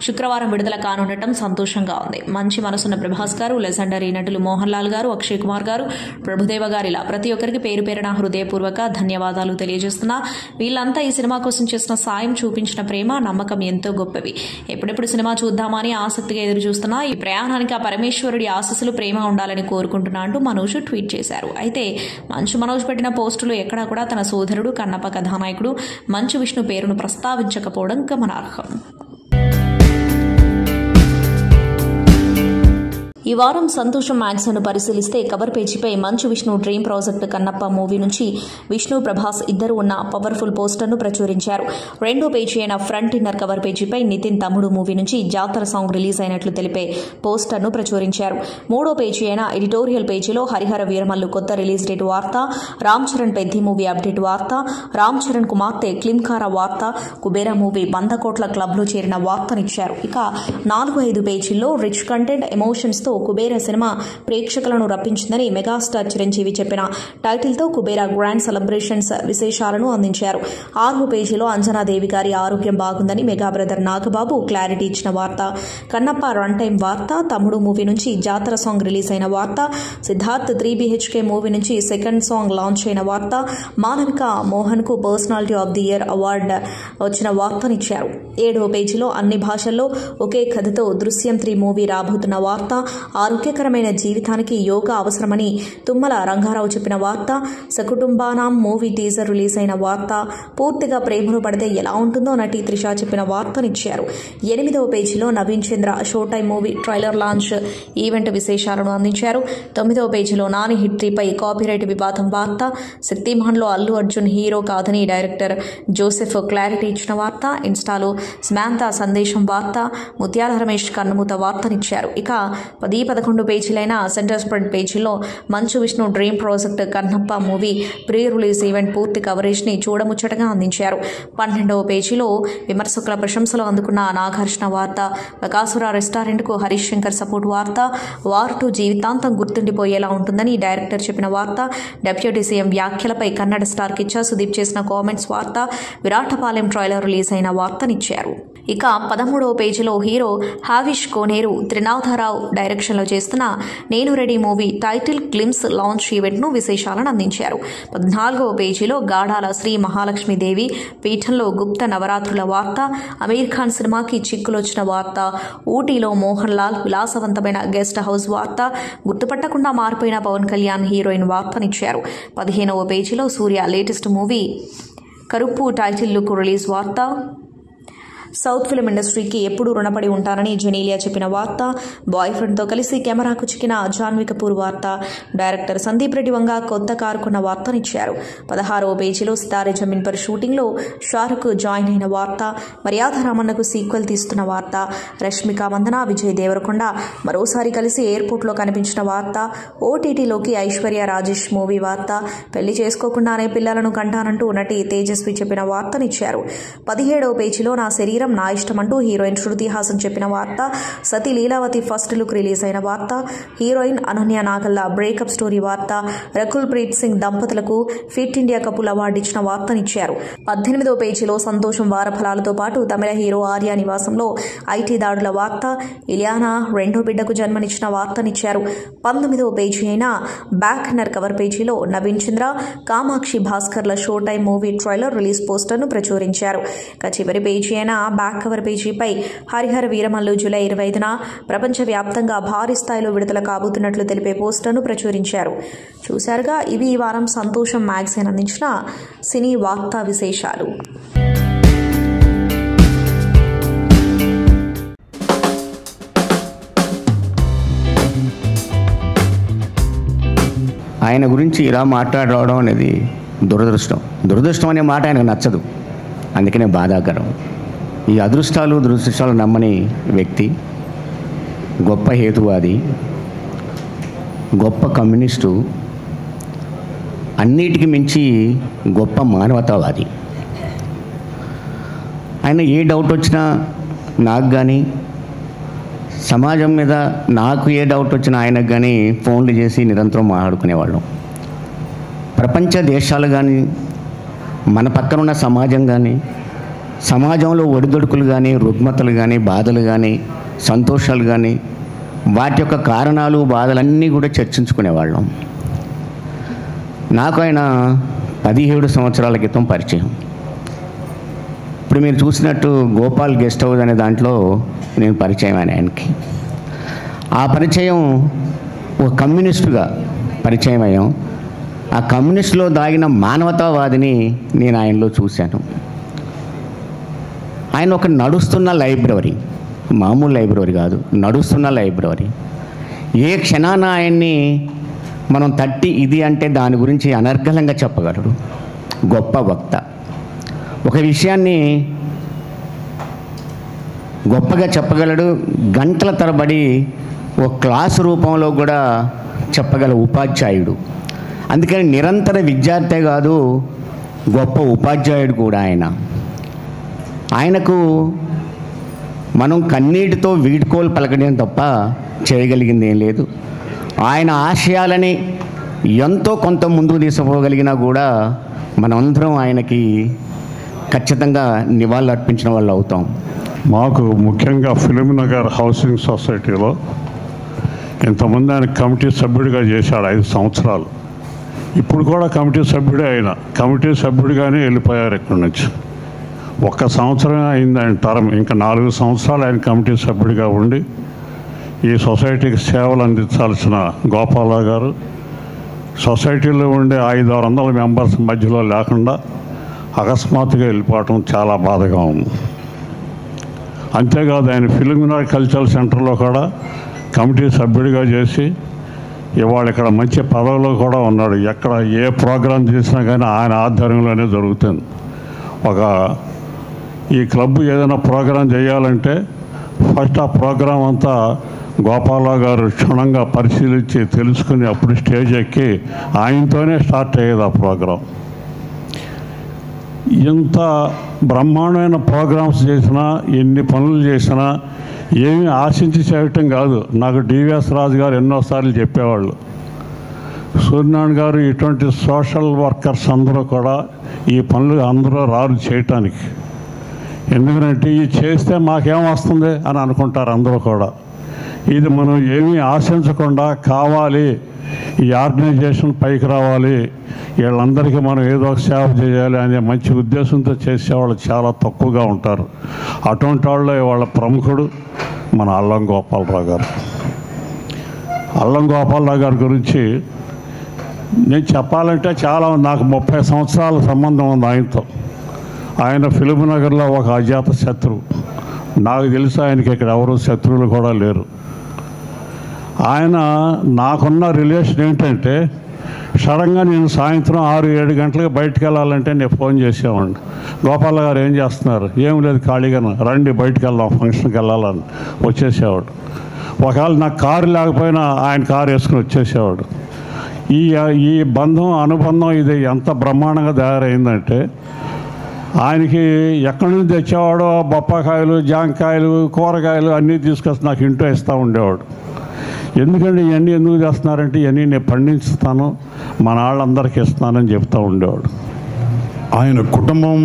శుక్రవారం విడుదల కానుండటం సంతోషంగా ఉంది. మంచి మనసున్న ప్రభాస్ గారు, లెజెండరీ నటులు మోహన్ లాల్ గారు, అక్షయ్ కుమార్ గారు, ప్రభుదేవ గారు, ఇలా ప్రతి ఒక్కరికి పేరు పేరున హృదయపూర్వక ధన్యవాదాలు తెలియజేస్తున్నా. వీళ్ళంతా ఈ సినిమా కోసం చేసిన సాయం, చూపించిన ప్రేమ, నమ్మకం ఎంతో గొప్పవి. ఎప్పుడెప్పుడు సినిమా చూద్దామని ఆసక్తిగా ఎదురు చూస్తున్నా. ఈ ప్రయాణానికి ఆ పరమేశ్వరుడి ఆశీస్సులు, ప్రేమ ఉండాలని కోరుకుంటున్నా అంటూ మనోజ్ ట్వీట్ చేశారు. అయితే మంచు మనోజ్ పెట్టిన పోస్టులు ఎక్కడా కూడా తన సోదరుడు కన్నప్ప కథానాయకుడు మంచు విష్ణు పేరును ప్రస్తావించకపోవడం గమనార్హం. ఈ వారం సంతోషం మ్యాగజైన్ను పరిశీలిస్తే cover పేజీపై Manchu Vishnu dream project Kannappa movie నుంచి విష్ణు, ప్రభాస్ ఇద్దరు ఉన్న పవర్ఫుల్ పోస్టర్ను ప్రచురించారు. రెండో పేజీ అయిన ఫ్రంట్ ఇన్నర్ కవర్ పేజీపై నితిన్ తమ్ముడు మూవీ నుంచి జాతర సాంగ్ రిలీజ్ అయినట్లు తెలిపే పోస్టర్ను ప్రచురించారు. మూడో పేజీ అయిన ఎడిటోరియల్ పేజీలో హరిహర వీరమల్లు కొత్త రిలీజ్ డేట్ వార్త, రామ్ చరణ్ పెద్ది మూవీ అప్డేట్ వార్త, రామ్ చరణ్ కుమార్తె క్లింకార వార్త, కుబేరా మూవీ 100 కోట్ల క్లబ్లో చేరిన వార్తనిచ్చారు. ఇక 4-5 పేజీల్లో రిచ్ కంటెంట్, ఎమోషన్స్తో కుబేరా సినిమా ప్రేక్షకులను రప్పించిందని మెగాస్టార్ చిరంజీవి చెప్పిన టైటిల్తో కుబేరా గ్రాండ్ సెలబ్రేషన్స్ విశేషాలను అందించారు. 6వ పేజీలో అంజనాదేవి గారి ఆరోగ్యం బాగుందని మెగా బ్రదర్ నాగబాబు క్లారిటీ ఇచ్చిన వార్త, కన్నప్ప రన్ టైం వార్త, తమ్ముడు మూవీ నుంచి జాతర సాంగ్ రిలీజ్ అయిన వార్త, సిద్ధార్థ్ 3 BHK మూవీ నుంచి సెకండ్ సాంగ్ లాంచ్ అయిన వార్త, మాలవిక మోహన్ కు personality of the year award వచ్చిన వార్తనిచ్చారు. 7వ పేజీలో అన్ని భాషల్లో ఒకే కథతో దృశ్యం 3 మూవీ రాబోతున్న వార్త, ఆరోగ్యకరమైన జీవితానికి యోగా అవసరమని తుమ్మల రంగారావు చెప్పిన వార్త, సకుటుంబానాం మూవీ టీజర్ రిలీజ్ అయిన వార్త, పూర్తిగా ప్రేమలో పడితే ఎలా ఉంటుందో నటి త్రిష చెప్పిన వార్తనిచ్చారు. 8వ పేజీలో Naveen Chandra show time movie trailer launch event విశేషాలను అందించారు. 9వ పేజీలో నాని హిట్ 3పై కాపీరైట్ వివాదం వార్త, శక్తిమాన్లో అల్లు అర్జున్ హీరో కాదని డైరెక్టర్ జోసెఫ్ క్లారిటీ ఇచ్చిన వార్త, ఇన్స్టాలో స్మాంతా సందేశం వార్త, ముత్యాల రమేష్ కన్నుమూత వార్తనిచ్చారు. ఇక 10-11 పేజీలైన centre spread పేజీల్లో Manchu Vishnu dream project Kannappa movie pre release event పూర్తి కవరేజ్ని చూడముచ్చటగా అందించారు. 12వ పేజీలో విమర్శకుల ప్రశంసలు అందుకున్న నాగార్జున వార్త, బకాసుర రెస్టారెంట్కు హరీష్ శంకర్ సపోర్ట్ వార్త, వార్ 2 జీవితాంతం గుర్తుండిపోయేలా ఉంటుందని డైరెక్టర్ చెప్పిన వార్త, డిప్యూటీ సీఎం వ్యాఖ్యలపై కన్నడ స్టార్ కిచ్చా సుదీప్ చేసిన కామెంట్స్ వార్త, విరాటపాలెం ట్రైలర్ రిలీజ్ అయిన వార్తనిచ్చారు. ఇక 13వ పేజీలో హీరో హావిష్ కోనేరు త్రినాథరావు డైరెక్షన్లో చేస్తున్న నేను ready movie title glimpse launch ఈవెంట్ను విశేషాలను అందించారు. 14వ పేజీలో గాడాల శ్రీ మహాలక్ష్మీదేవి పీఠంలో గుప్త నవరాత్రుల వార్త, అమీర్ ఖాన్ సినిమాకి చిక్కులొచ్చిన వార్త, ఊటీలో మోహన్ లాల్ విలాసవంతమైన గెస్ట్ హౌస్ వార్త, గుర్తుపట్టకుండా మారిపోయిన పవన్ కళ్యాణ్ హీరోయిన్ వార్తనిచ్చారు. 15వ పేజీలో Surya latest movie Karuppu title look release వార్త, సౌత్ ఫిల్మ్ ఇండస్ట్రీకి ఎప్పుడూ రుణపడి ఉంటానని జెనీలియా చెప్పిన వార్త, బాయ్ ఫ్రెండ్తో కలిసి కెమెరాకు చిక్కిన జాన్వీ కపూర్ వార్త, డైరెక్టర్ సందీప్ రెడ్డి వంగ కొత్త కారు కొన్న వార్తనిచ్చారు. 16వ పేజీలో సితారే జమీన్ పర్ షూటింగ్లో షారుఖ్ జాయిన్ అయిన వార్త, మర్యాద రామన్నకు సీక్వెల్ తీస్తున్న వార్త, రష్మిక మందన విజయ్ దేవరకొండ మరోసారి కలిసి ఎయిర్పోర్ట్లో కనిపించిన వార్త, ఓటీటీలోకి ఐశ్వర్య రాజేష్ మూవీ వార్త, పెళ్లి చేసుకోకుండానే పిల్లలను కంటానంటూ నటి తేజస్వి చెప్పిన వార్తనిచ్చారు. 17వ పేజీలో నా శరీరం నా ఇష్టం అంటూ హీరోయిన్ శృతి హాసన్ చెప్పిన వార్త, సతీ లీలావతి ఫస్ట్ లుక్ రిలీజ్ అయిన వార్త, heroine Ananya Nagalla breakup story వార్త, రకుల్ ప్రీత్ సింగ్ దంపతులకు ఫిట్ ఇండియా కపుల్ అవార్డు ఇచ్చిన వార్తనిచ్చారు. 18వ పేజీలో సంతోషం వారఫలాలతో పాటు తమిళ హీరో ఆర్య నివాసంలో ఐటీ దాడుల వార్త, ఇలియానా రెండో బిడ్డకు జన్మనిచ్చిన వార్తనిచ్చారు. 19వ పేజీ అయిన బ్యాక్ కవర్ పేజీలో Naveen Chandra, Kamakshi Bhaskarla show time movie trailer release పోస్టర్ను ప్రచురించారు. చివరి పేజీ అయిన బ్యాక్ కవర్ పేజీపై హరిహర వీరమల్లు జూలై 25న ప్రపంచవ్యాప్తంగా భారీ స్థాయిలో విడుదల కాబోతున్నట్లు తెలిపే పోస్టర్ను ప్రచురించారు. చూశారుగా, ఇవి ఈ వారం సంతోషం మ్యాగజైన్ అందించిన సినీ వార్తా విశేషాలు. ఆయన గురించి ఇలా మాట్లాడడం అనేది దురదృష్టం అనే మాట ఆయనకు నచ్చదు, అందుకనే బాధాకరం. ఈ అదృష్టాలు దురదృష్టాలు నమ్మని వ్యక్తి, గొప్ప హేతువాది, గొప్ప కమ్యూనిస్టు, అన్నిటికీ మించి గొప్ప మానవతావాది. ఆయన ఏ డౌట్ వచ్చినా నాకు కానీ, సమాజం మీద నాకు ఏ డౌట్ వచ్చినా ఆయనకు కానీ ఫోన్లు చేసి నిరంతరం మాట్లాడుకునేవాళ్ళం. ప్రపంచ దేశాలు కానీ, మన పక్కనున్న సమాజం కానీ, సమాజంలో ఒడిదొడుకులు కానీ, రుగ్మతలు కానీ, బాధలు కానీ, సంతోషాలు కానీ, వాటి యొక్క కారణాలు బాధలన్నీ కూడా చర్చించుకునేవాళ్ళం. నాకు ఆయన 17 సంవత్సరాల క్రితం పరిచయం. ఇప్పుడు మీరు చూసినట్టు గోపాల్ గెస్ట్ హౌస్ అనే దాంట్లో నేను పరిచయం ఆయనకి. ఆ పరిచయం ఒక కమ్యూనిస్టుగా పరిచయం అయ్యాం. ఆ కమ్యూనిస్టులో దాగిన మానవతావాదిని నేను ఆయనలో చూశాను. ఆయన ఒక నడుస్తున్న లైబ్రరీ, మామూలు లైబ్రరీ కాదు, నడుస్తున్న లైబ్రరీ. ఏ క్షణాన ఆయన్ని మనం తట్టి ఇది అంటే దాని గురించి అనర్గళంగా చెప్పగలడు. గొప్ప వక్త, ఒక విషయాన్ని గొప్పగా చెప్పగలడు. గంటల తరబడి ఒక క్లాసు రూపంలో కూడా చెప్పగల ఉపాధ్యాయుడు. అందుకని నిరంతర విద్యార్థే కాదు, గొప్ప ఉపాధ్యాయుడు కూడా ఆయన. ఆయనకు మనం కన్నీటితో వీడ్కోలు పలకడం తప్ప చేయగలిగింది ఏం లేదు. ఆయన ఆశయాలని ఎంతో కొంత ముందుకు తీసుకుపోగలిగినా కూడా మనందరం ఆయనకి ఖచ్చితంగా నివాళులు అర్పించిన వాళ్ళు అవుతాం. మాకు ముఖ్యంగా ఫిలిం నగర్ హౌసింగ్ సొసైటీలో ఇంతమంది ఆయన కమిటీ సభ్యుడిగా చేశాడు 5 సంవత్సరాలు. ఇప్పుడు కూడా కమిటీ సభ్యుడే, ఆయన కమిటీ సభ్యుడిగానే వెళ్ళిపోయారు ఇక్కడి నుంచి. 1 సంవత్సరమే అయింది ఆయన టర్మ్. ఇంకా 4 సంవత్సరాలు ఆయన కమిటీ సభ్యుడిగా ఉండి ఈ సొసైటీకి సేవలు అందించాల్సిన గోపాలరావు గారు సొసైటీలో ఉండే 500-600 మెంబర్స్ మధ్యలో లేకుండా అకస్మాత్తుగా వెళ్ళిపోవటం చాలా బాధగా ఉంది. అంతేకాదు, ఆయన ఫిలిం నగర్ కల్చరల్ సెంటర్లో కూడా కమిటీ సభ్యుడిగా చేసి ఇవాళ ఇక్కడ మంచి పదవిలో కూడా ఉన్నాడు. ఎక్కడ ఏ ప్రోగ్రాం చేసినా కానీ ఆయన ఆధ్వర్యంలోనే జరుగుతుంది. ఈ క్లబ్ ఏదైనా ప్రోగ్రాం చేయాలంటే ఫస్ట్ ఆ ప్రోగ్రాం అంతా గోపాలరావు గారు క్షుణ్ణంగా పరిశీలించి తెలుసుకుని అప్పుడు స్టేజ్ ఎక్కి ఆయనతోనే స్టార్ట్ అయ్యేది ఆ ప్రోగ్రాం. ఇంత బ్రహ్మాండమైన ప్రోగ్రామ్స్ చేసినా, ఎన్ని పనులు చేసినా ఏమీ ఆశించి చేయటం కాదు. నాకు డివిఎస్ రాజు గారు ఎన్నోసార్లు చెప్పేవాళ్ళు, సూర్యనారాయణ గారు ఇటువంటి సోషల్ వర్కర్స్ అందరూ కూడా ఈ పనులు అందరూ రారు చేయటానికి. ఎందుకంటే ఇది చేస్తే మాకేం వస్తుంది అని అనుకుంటారు అందరూ కూడా. ఇది మనం ఏమీ ఆశించకుండా కావాలి, ఈ ఆర్గనైజేషన్ పైకి రావాలి, వీళ్ళందరికీ మనం ఏదో ఒక సేవ చేయాలి అనే మంచి ఉద్దేశంతో చేసేవాళ్ళు చాలా తక్కువగా ఉంటారు. అటువంటి వాళ్ళే వాళ్ళ ప్రముఖుడు మన అల్లం గోపాలరావు గారు. అల్లం గోపాలరావు గారి గురించి నేను చెప్పాలంటే చాలా, నాకు 30 సంవత్సరాల సంబంధం ఉంది ఆయనతో. ఆయన ఫిల్మ్ నగర్లో ఒక అజాత శత్రువు. నాకు తెలిసి ఆయనకి ఇక్కడ ఎవరు శత్రువులు కూడా లేరు. ఆయన నాకున్న రిలేషన్ ఏంటంటే, సడన్గా నేను సాయంత్రం 6-7 గంటలకు బయటకు వెళ్ళాలంటే నేను ఫోన్ చేసేవాడిని, గోపాల గారు ఏం చేస్తున్నారు? ఏం లేదు, ఖాళీగా రండి బయటకు వెళ్దాం, ఫంక్షన్కి వెళ్ళాలని వచ్చేసేవాడు. ఒకవేళ నాకు కారు లేకపోయినా ఆయన కారు వేసుకుని వచ్చేసేవాడు. ఈ బంధం, అనుబంధం ఇది ఎంత బ్రహ్మాండంగా తయారైందంటే, ఆయనకి ఎక్కడి నుంచి తెచ్చేవాడో బొప్పకాయలు, జాంకాయలు, కూరగాయలు అన్నీ తీసుకొచ్చి నాకు ఇంట్లో ఇస్తూ ఉండేవాడు. ఎందుకంటే ఇవన్నీ ఎందుకు చేస్తున్నారంటే, ఇవన్నీ నేను పండించుతాను, మన వాళ్ళందరికీ ఇస్తానని చెప్తూ ఉండేవాడు. ఆయన కుటుంబం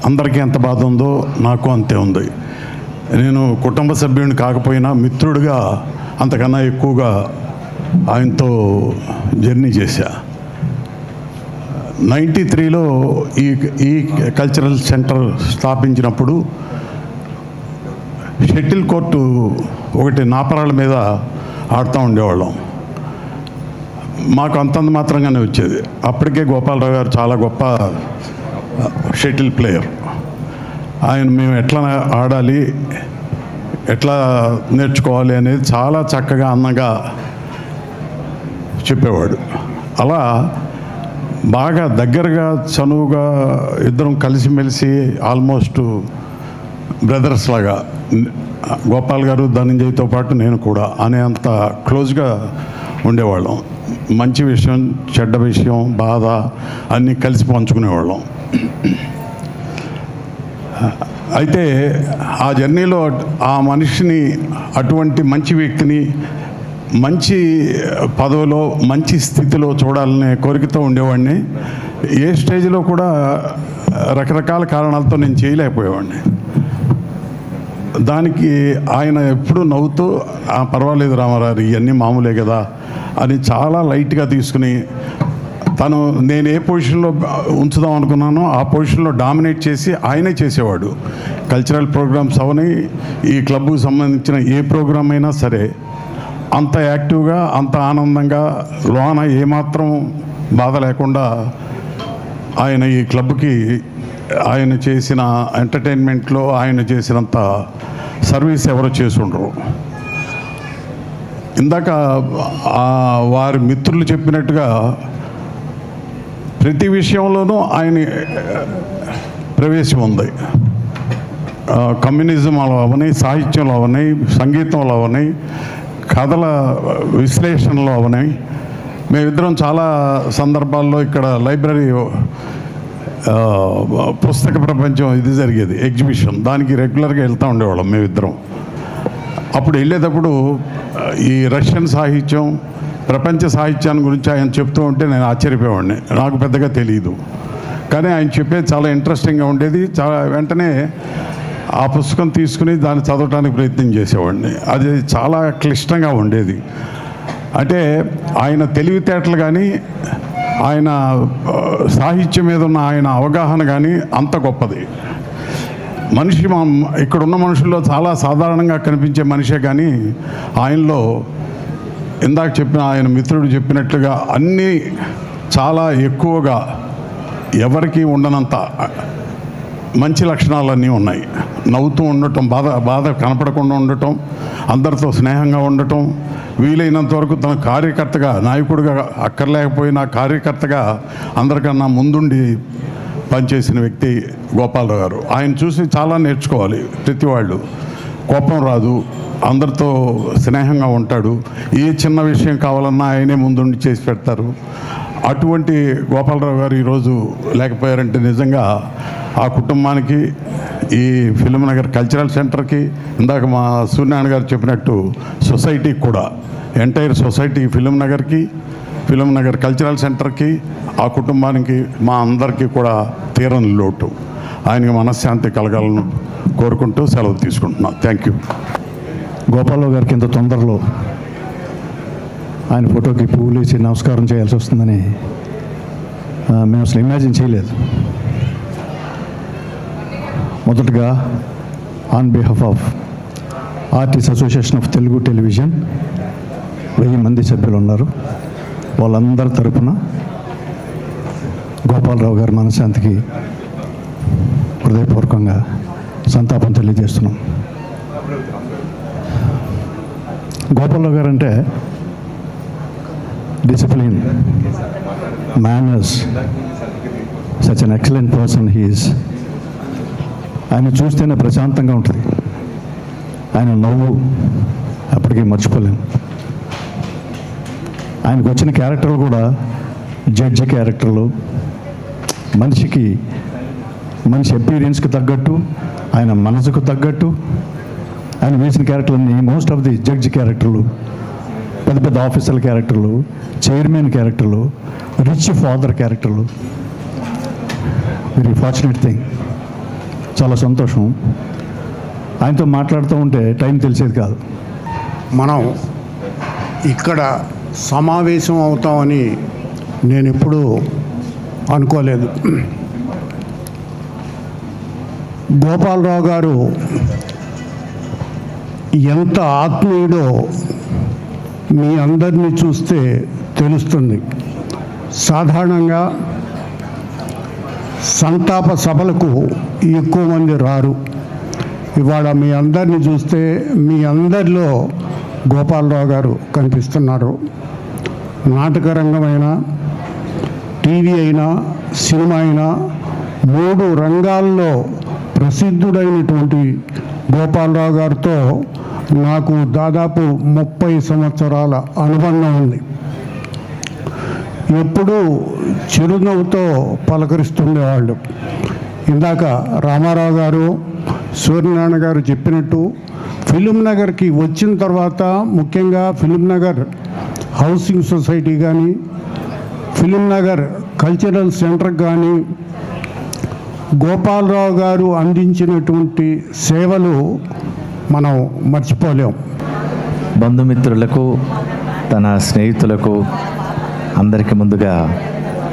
అందరికీ ఎంత బాధ ఉందో నాకు అంతే ఉంది. నేను కుటుంబ సభ్యుడిని కాకపోయినా మిత్రుడిగా అంతకన్నా ఎక్కువగా ఆయనతో జర్నీ చేశా. 93లో ఈ కల్చరల్ సెంటర్ స్థాపించినప్పుడు షటిల్ కోర్టు ఒకటి నాపరాళ్ళ మీద ఆడుతూ ఉండేవాళ్ళం. మాకు అంతంత మాత్రంగానే వచ్చేది. అప్పటికే గోపాలరావు గారు చాలా గొప్ప షటిల్ ప్లేయర్. ఆయన మేము ఎట్లా ఆడాలి, ఎట్లా నేర్చుకోవాలి అనేది చాలా చక్కగా, అందంగా చెప్పేవాడు. అలా బాగా దగ్గరగా, చనువుగా ఇద్దరం కలిసిమెలిసి ఆల్మోస్ట్ బ్రదర్స్ లాగా, గోపాల్ గారు ధనంజయ్తో పాటు నేను కూడా అనేంత క్లోజ్గా ఉండేవాళ్ళం. మంచి విషయం, చెడ్డ విషయం, బాధ అన్నీ కలిసి పంచుకునేవాళ్ళం. అయితే ఆ జర్నీలో ఆ మనిషిని, అటువంటి మంచి వ్యక్తిని మంచి పదవిలో, మంచి స్థితిలో చూడాలనే కోరికతో ఉండేవాడిని. ఏ స్టేజ్లో కూడా రకరకాల కారణాలతో నేను చేయలేకపోయేవాడిని. దానికి ఆయన ఎప్పుడూ నవ్వుతూ, పర్వాలేదు రామారావు, ఇవన్నీ మామూలే కదా అని చాలా లైట్గా తీసుకుని, తను నేను ఏ పొజిషన్లో ఉంచుదాం అనుకున్నానో ఆ పొజిషన్లో డామినేట్ చేసి ఆయనే చేసేవాడు. కల్చరల్ ప్రోగ్రామ్స్ అవని, ఈ క్లబ్కు సంబంధించిన ఏ ప్రోగ్రామ్ అయినా సరే అంత యాక్టివ్గా, అంత ఆనందంగా, లోన ఏమాత్రం బాధ లేకుండా ఆయన ఈ క్లబ్కి ఆయన చేసిన ఎంటర్టైన్మెంట్లో ఆయన చేసినంత సర్వీస్ ఎవరు చేసి ఉండరు. ఇందాక వారి మిత్రులు చెప్పినట్టుగా ప్రతి విషయంలోనూ ఆయన ప్రవేశం ఉంది. కమ్యూనిజంలో అవని, సాహిత్యంలో అవని, సంగీతంలో అవని, కథల విశ్లేషణలో అవని. మేమిద్దరం చాలా సందర్భాల్లో ఇక్కడ లైబ్రరీ పుస్తక ప్రపంచం ఇది జరిగేది, ఎగ్జిబిషన్, దానికి రెగ్యులర్గా వెళ్తూ ఉండేవాళ్ళం మేమిద్దరం. అప్పుడు వెళ్ళేటప్పుడు ఈ రష్యన్ సాహిత్యం, ప్రపంచ సాహిత్యాన్ని గురించి ఆయన చెప్తూ ఉంటే నేను ఆశ్చర్యపోయేవాడిని. నాకు పెద్దగా తెలియదు, కానీ ఆయన చెప్పేది చాలా ఇంట్రెస్టింగ్గా ఉండేది. చాలా వెంటనే ఆ పుస్తకం తీసుకుని దాన్ని చదవడానికి ప్రయత్నం చేసేవాడిని. అది చాలా క్లిష్టంగా ఉండేది. అంటే ఆయన తెలివితేటలు కానీ, ఆయన సాహిత్యం మీద ఉన్న ఆయన అవగాహన కానీ అంత గొప్పది. మనిషి ఇక్కడున్న మనుషుల్లో చాలా సాధారణంగా కనిపించే మనిషే, కానీ ఆయనలో ఇందాక చెప్పిన ఆయన మిత్రుడు చెప్పినట్లుగా అన్నీ చాలా ఎక్కువగా, ఎవరికి ఉండనంత మంచి లక్షణాలన్నీ ఉన్నాయి. నవ్వుతూ ఉండటం, బాధ కనపడకుండా ఉండటం, అందరితో స్నేహంగా ఉండటం, వీలైనంత వరకు తన కార్యకర్తగా, నాయకుడిగా అక్కర్లేకపోయినా కార్యకర్తగా అందరికన్నా ముందుండి పనిచేసిన వ్యక్తి గోపాలరావు గారు. ఆయన చూసి చాలా నేర్చుకోవాలి ప్రతి వాళ్ళు. కోపం రాదు, అందరితో స్నేహంగా ఉంటాడు. ఏ చిన్న విషయం కావాలన్నా ఆయనే ముందుండి చేసి పెడతారు. అటువంటి గోపాలరావు గారు ఈరోజు లేకపోయారంటే నిజంగా ఆ కుటుంబానికి, ఈ ఫిల్మ్ నగర్ కల్చరల్ సెంటర్కి, ఇందాక మా సూర్యనారాయణ గారు చెప్పినట్టు సొసైటీకి కూడా, ఎంటైర్ సొసైటీ ఫిల్మ్ నగర్కి, ఫిల్మ్ నగర్ కల్చరల్ సెంటర్కి, ఆ కుటుంబానికి, మా అందరికీ కూడా తీరని లోటు. ఆయనకి మనశ్శాంతి కలగాలని కోరుకుంటూ సెలవు తీసుకుంటున్నాను. Thank you. గోపాలరావు గారికి ఇంత తొందరలో ఆయన ఫోటోకి పువ్వులు ఇచ్చి నమస్కారం చేయాల్సి వస్తుందని మేము అసలు ఇమాజిన్ చేయలేదు. మొదటగా on behalf of artist association of Telugu television 1000 మంది సభ్యులు ఉన్నారు. వాళ్ళందరి తరపున గోపాలరావు గారి మనశ్శాంతికి హృదయపూర్వకంగా సంతాపం తెలియజేస్తున్నాం. గోపాలరావు గారు అంటే discipline, manners, such an excellent person he is. ఆయన చూస్తేనే ప్రశాంతంగా ఉంటుంది. ఆయన నవ్వు అప్పటికీ మర్చిపోలేము. ఆయనకు వచ్చిన క్యారెక్టర్లు కూడా జడ్జి క్యారెక్టర్లు, మనిషి అపీరియన్స్కి తగ్గట్టు, ఆయన మనసుకు తగ్గట్టు ఆయన వేసిన క్యారెక్టర్లన్నీ మోస్ట్ ఆఫ్ ది జడ్జి క్యారెక్టర్లు, పెద్ద పెద్ద ఆఫీసర్ల క్యారెక్టర్లు, చైర్మన్ క్యారెక్టర్లు, రిచ్ ఫాదర్ క్యారెక్టర్లు. Very fortunate thing. చాలా సంతోషం. ఆయనతో మాట్లాడుతూ ఉంటే టైం తెలిసేది కాదు. మనం ఇక్కడ సమావేశం అవుతామని నేను ఎప్పుడూ అనుకోలేదు. గోపాలరావు గారు ఎంత ఆత్మీయుడో మీ అందరినీ చూస్తే తెలుస్తుంది. సాధారణంగా సంతాప సభలకు ఎక్కువ మంది రారు. ఇవాళ మీ అందరినీ చూస్తే మీ అందరిలో గోపాలరావు గారు కనిపిస్తున్నారు. నాటక రంగమైనా, టీవీ అయినా, సినిమా అయినా 3 రంగాల్లో ప్రసిద్ధుడైనటువంటి గోపాలరావు గారితో నాకు దాదాపు 30 సంవత్సరాల అనుబంధం ఉంది. ఎప్పుడూ చిరునవ్వుతో పలకరిస్తుండేవాళ్ళు. ఇందాక రామారావు గారు, సూర్యనారాయణ గారు చెప్పినట్టు ఫిల్మ్ నగర్కి వచ్చిన తర్వాత, ముఖ్యంగా ఫిల్మ్ నగర్ హౌసింగ్ సొసైటీ కానీ, ఫిల్మ్ నగర్ కల్చరల్ సెంటర్ కానీ గోపాలరావు గారు అందించినటువంటి సేవలు మనం మర్చిపోలేం. బంధుమిత్రులకు, తన స్నేహితులకు అందరికీ ముందుగా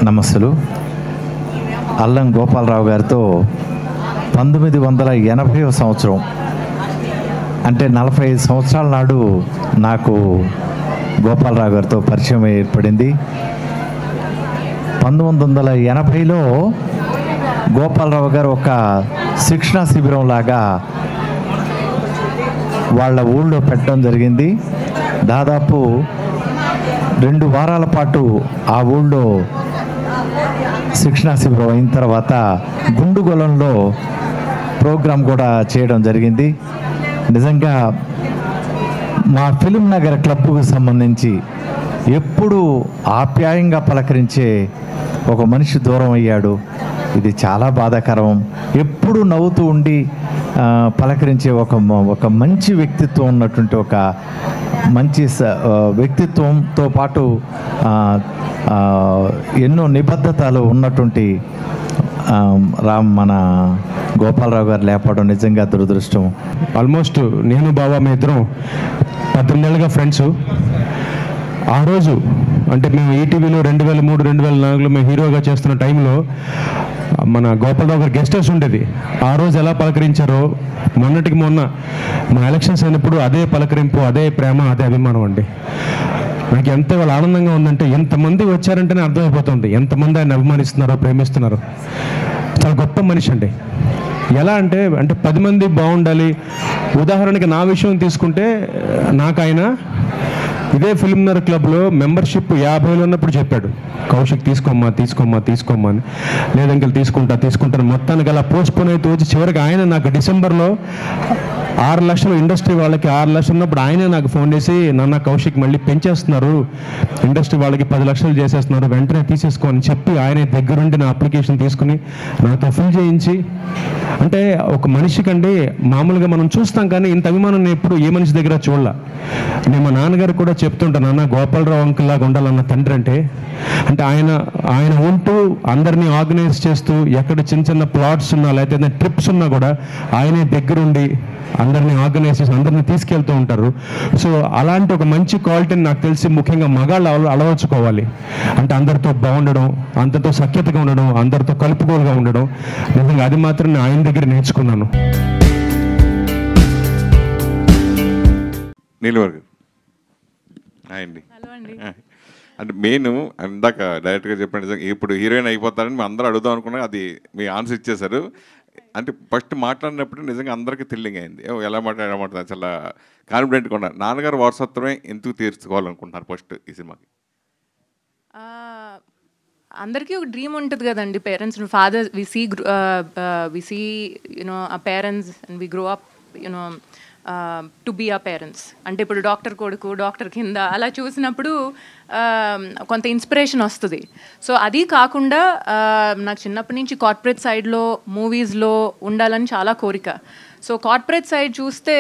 నమస్సులు. అల్లం గోపాలరావు గారితో 1980వ సంవత్సరం అంటే 45 సంవత్సరాల నాడు నాకు గోపాలరావు గారితో పరిచయం ఏర్పడింది. 1980లో గోపాలరావు గారు ఒక శిక్షణా శిబిరం లాగా వాళ్ళ ఊళ్ళో పెట్టడం జరిగింది. దాదాపు 2 వారాల పాటు ఆ ఊళ్ళో శిక్షణా శిబిరం అయిన తర్వాత గుండుగొలంలో ప్రోగ్రాం కూడా చేయడం జరిగింది. నిజంగా మా ఫిల్మ్ నగర్ క్లబ్కు సంబంధించి ఎప్పుడు ఆప్యాయంగా పలకరించే ఒక మనిషి దూరం అయ్యాడు. ఇది చాలా బాధాకరం. ఎప్పుడు నవ్వుతూ ఉండి పలకరించే ఒక మంచి వ్యక్తిత్వం ఉన్నటువంటి ఒక మంచి వ్యక్తిత్వంతో పాటు ఎన్నో నిబద్ధతలు ఉన్నటువంటి మన గోపాలరావు గారు లేపడం నిజంగా దురదృష్టం. ఆల్మోస్ట్ నేను బాబా మీ ఇద్దరం 18 ఏళ్ళుగా ఫ్రెండ్స్. ఆ రోజు అంటే మేము ఈటీవీలో 2003, 2004లో మేము హీరోగా చేస్తున్న టైంలో మన గోపాలరావు గారు గెస్ట్ హౌస్ ఉండేది. ఆ రోజు ఎలా పలకరించారో మొన్నటికి మొన్న మా ఎలక్షన్స్ అయినప్పుడు అదే పలకరింపు, అదే ప్రేమ, అదే అభిమానం అండి. నాకు ఎంత వాళ్ళ ఆనందంగా ఉందంటే, ఎంతమంది వచ్చారంటేనే అర్థమైపోతుంది ఎంతమంది ఆయన అభిమానిస్తున్నారో, ప్రేమిస్తున్నారో. చాలా గొప్ప మనిషి అండి. ఎలా అంటే 10 మంది బాగుండాలి. ఉదాహరణకి నా విషయం తీసుకుంటే, నాకు ఆయన ఇదే ఫిల్మ్ నగర్ క్లబ్లో మెంబర్షిప్ 50లో ఉన్నప్పుడు చెప్పాడు, కౌశిక్ తీసుకోమ్మా అని. లేదంకెళ్ళి తీసుకుంటాను మొత్తానికి అలా పోస్ట్పోన్ అయితే వచ్చి చివరికి ఆయన నాకు డిసెంబర్లో 6 లక్షలు ఇండస్ట్రీ వాళ్ళకి 6 లక్షలు ఉన్నప్పుడు ఆయనే నాకు ఫోన్ చేసి, నాన్న కౌశిక్ మళ్ళీ పెంచేస్తున్నారు, ఇండస్ట్రీ వాళ్ళకి 10 లక్షలు చేసేస్తున్నారు, వెంటనే తీసేసుకో అని చెప్పి ఆయనే దగ్గరుండి నా అప్లికేషన్ తీసుకుని నాతో ఫిల్ చేయించి, అంటే ఒక మనిషికండి మామూలుగా మనం చూస్తాం కానీ ఇంత అభిమానం నేను ఎప్పుడు ఏ మనిషి దగ్గర చూడాల. నేను మా నాన్నగారు కూడా చెప్తుంటాను, నాన్న గోపాలరావు అంకుల్ లాగా ఉండాలన్న తండ్రి అంటే ఆయన ఉంటూ అందరినీ ఆర్గనైజ్ చేస్తూ, ఎక్కడ చిన్న చిన్న ప్లాట్స్ ఉన్నా లేకపోతే ట్రిప్స్ ఉన్నా కూడా ఆయనే దగ్గరుండి అందరినీ ఆర్గనైజ్ చేసి అందరినీ తీసుకెళ్తూ ఉంటారు. సో అలాంటి ఒక మంచి క్వాలిటీని నాకు తెలిసి ముఖ్యంగా మగాళ్ళు అలవర్చుకోవాలి. అంటే అందరితో బాగుండడం, అందరితో సఖ్యతగా ఉండడం, అందరితో కలుపుకోలుగా ఉండడం, నిజంగా అది మాత్రం నేను ఆయన దగ్గర నేర్చుకున్నాను. నీలవర్గ అండి. అంటే మెయిన్ ఇందాక డైరెక్ట్గా చెప్పండి, ఇప్పుడు హీరోయిన్ అయిపోతారని మేము అందరూ అడుగుదాం అనుకున్నా, అది మీ ఆన్సర్ ఇచ్చేశారు. అంటే ఫస్ట్ మాట్లాడినప్పుడు నిజంగా అందరికీ థ్రిల్లింగ్ అయింది. ఎలా మాట్లాడారు, చాలా కాన్ఫిడెంట్గా ఉన్నారు. నాన్నగారు వారసత్వమే ఎందుకు తీర్చుకోవాలనుకుంటున్నారు ఫస్ట్ ఈ సినిమాకి? అందరికీ ఒక డ్రీమ్ ఉంటుంది కదండి, parents father we see you know ఆ parents and we grow up you know to be ఆ పేరెంట్స్. అంటే ఇప్పుడు డాక్టర్ కొడుకు, డాక్టర్ కింద అలా చూసినప్పుడు కొంత ఇన్స్పిరేషన్ వస్తుంది. సో అది కాకుండా నాకు చిన్నప్పటి నుంచి కార్పొరేట్ సైడ్లో మూవీస్లో ఉండాలని చాలా కోరిక. సో కార్పొరేట్ సైడ్ చూస్తే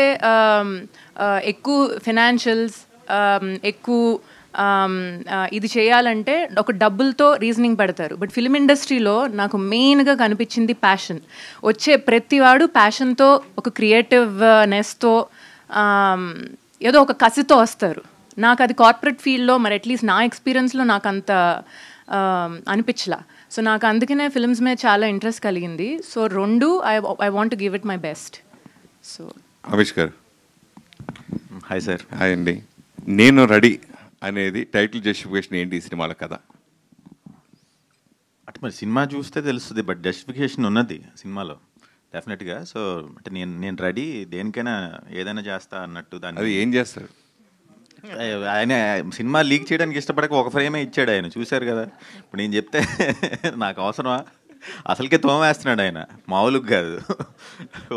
ఎక్కువ ఫినాన్షియల్స్, ఎక్కువ ఇది చేయాలంటే ఒక డబ్బులతో రీజనింగ్ పెడతారు. బట్ ఫిల్మ్ ఇండస్ట్రీలో నాకు మెయిన్గా కనిపించింది ప్యాషన్. వచ్చే ప్రతివాడు ప్యాషన్తో, ఒక క్రియేటివ్నెస్తో, ఏదో ఒక కసితో వస్తారు. నాకు అది కార్పొరేట్ ఫీల్డ్లో మరి అట్లీస్ట్ నా ఎక్స్పీరియన్స్లో నాకు అంత అనిపించలా. సో నాకు అందుకనే ఫిల్మ్స్ మీద చాలా ఇంట్రెస్ట్ కలిగింది. సో రెండు I want to give it my best. So Avish గారు. Hi sir. హాయ్ అండి. నేను రెడీ అనేది టైటిల్ జస్టిఫికేషన్ ఏంటి ఈ సినిమాల కదా? అంటే మరి సినిమా చూస్తే తెలుస్తుంది, బట్ జస్టిఫికేషన్ ఉన్నది సినిమాలో డెఫినెట్గా. సో అంటే నేను రెడీ, దేనికైనా ఏదైనా చేస్తా అన్నట్టు. దాన్ని అది ఏం చేస్తారు ఆయన? సినిమా లీక్ చేయడానికి ఇష్టపడక ఒక ఫ్రేమే ఇచ్చాడు ఆయన, చూశారు కదా. ఇప్పుడు నేను చెప్తే నాకు అవసరమా? అసలుకే తోమేస్తున్నాడు ఆయన, మామూలుగా కాదు.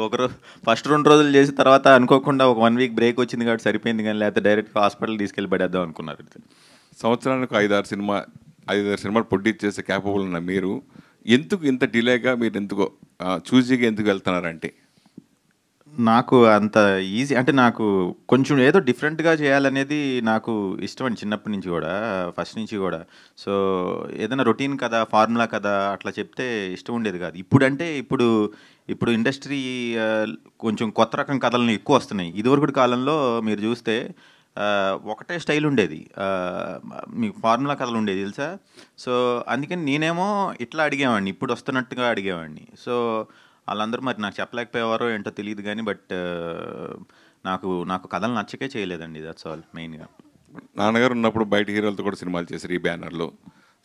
ఒకరోజు ఫస్ట్ 2 రోజులు చేసి తర్వాత అనుకోకుండా ఒక 1 వీక్ బ్రేక్ వచ్చింది కాబట్టి సరిపోయింది, కానీ లేకపోతే డైరెక్ట్గా హాస్పిటల్ తీసుకెళ్ళి పడేద్దాం అనుకున్నారు. సంవత్సరానికి 5-6 సినిమాలు ప్రొడ్యూస్ చేసే క్యాపబుల్ ఉన్న మీరు ఎందుకు ఇంత డిలేగా, మీరు ఎందుకో చూజీగా ఎందుకు వెళ్తున్నారంటే? నాకు అంత ఈజీ అంటే నాకు కొంచెం ఏదో డిఫరెంట్గా చేయాలనేది నాకు ఇష్టం అండి, చిన్నప్పటి నుంచి కూడా, ఫస్ట్ నుంచి కూడా. సో ఏదైనా రొటీన్ కదా, ఫార్ములా కదా అట్లా చెప్తే ఇష్టం ఉండేది కాదు. ఇప్పుడు ఇండస్ట్రీ కొంచెం కొత్త రకం కథలను ఎక్కువ వస్తున్నాయి. ఇదివరకు కాలంలో మీరు చూస్తే ఒకటే స్టైల్ ఉండేది, మీకు ఫార్ములా కథలు ఉండేది తెలుసా. సో అందుకని నేనేమో ఇట్లా అడిగేవాడిని, ఇప్పుడు వస్తున్నట్టుగా అడిగేవాడిని. సో వాళ్ళందరూ మరి నాకు చెప్పలేకపోయేవారో ఏంటో తెలియదు కానీ, బట్ నాకు కథలు నచ్చకే చేయలేదండి. దట్స్ ఆల్ మెయిన్గా. నాన్నగారు ఉన్నప్పుడు బయట హీరోలతో కూడా సినిమాలు చేశారు ఈ బ్యానర్లో.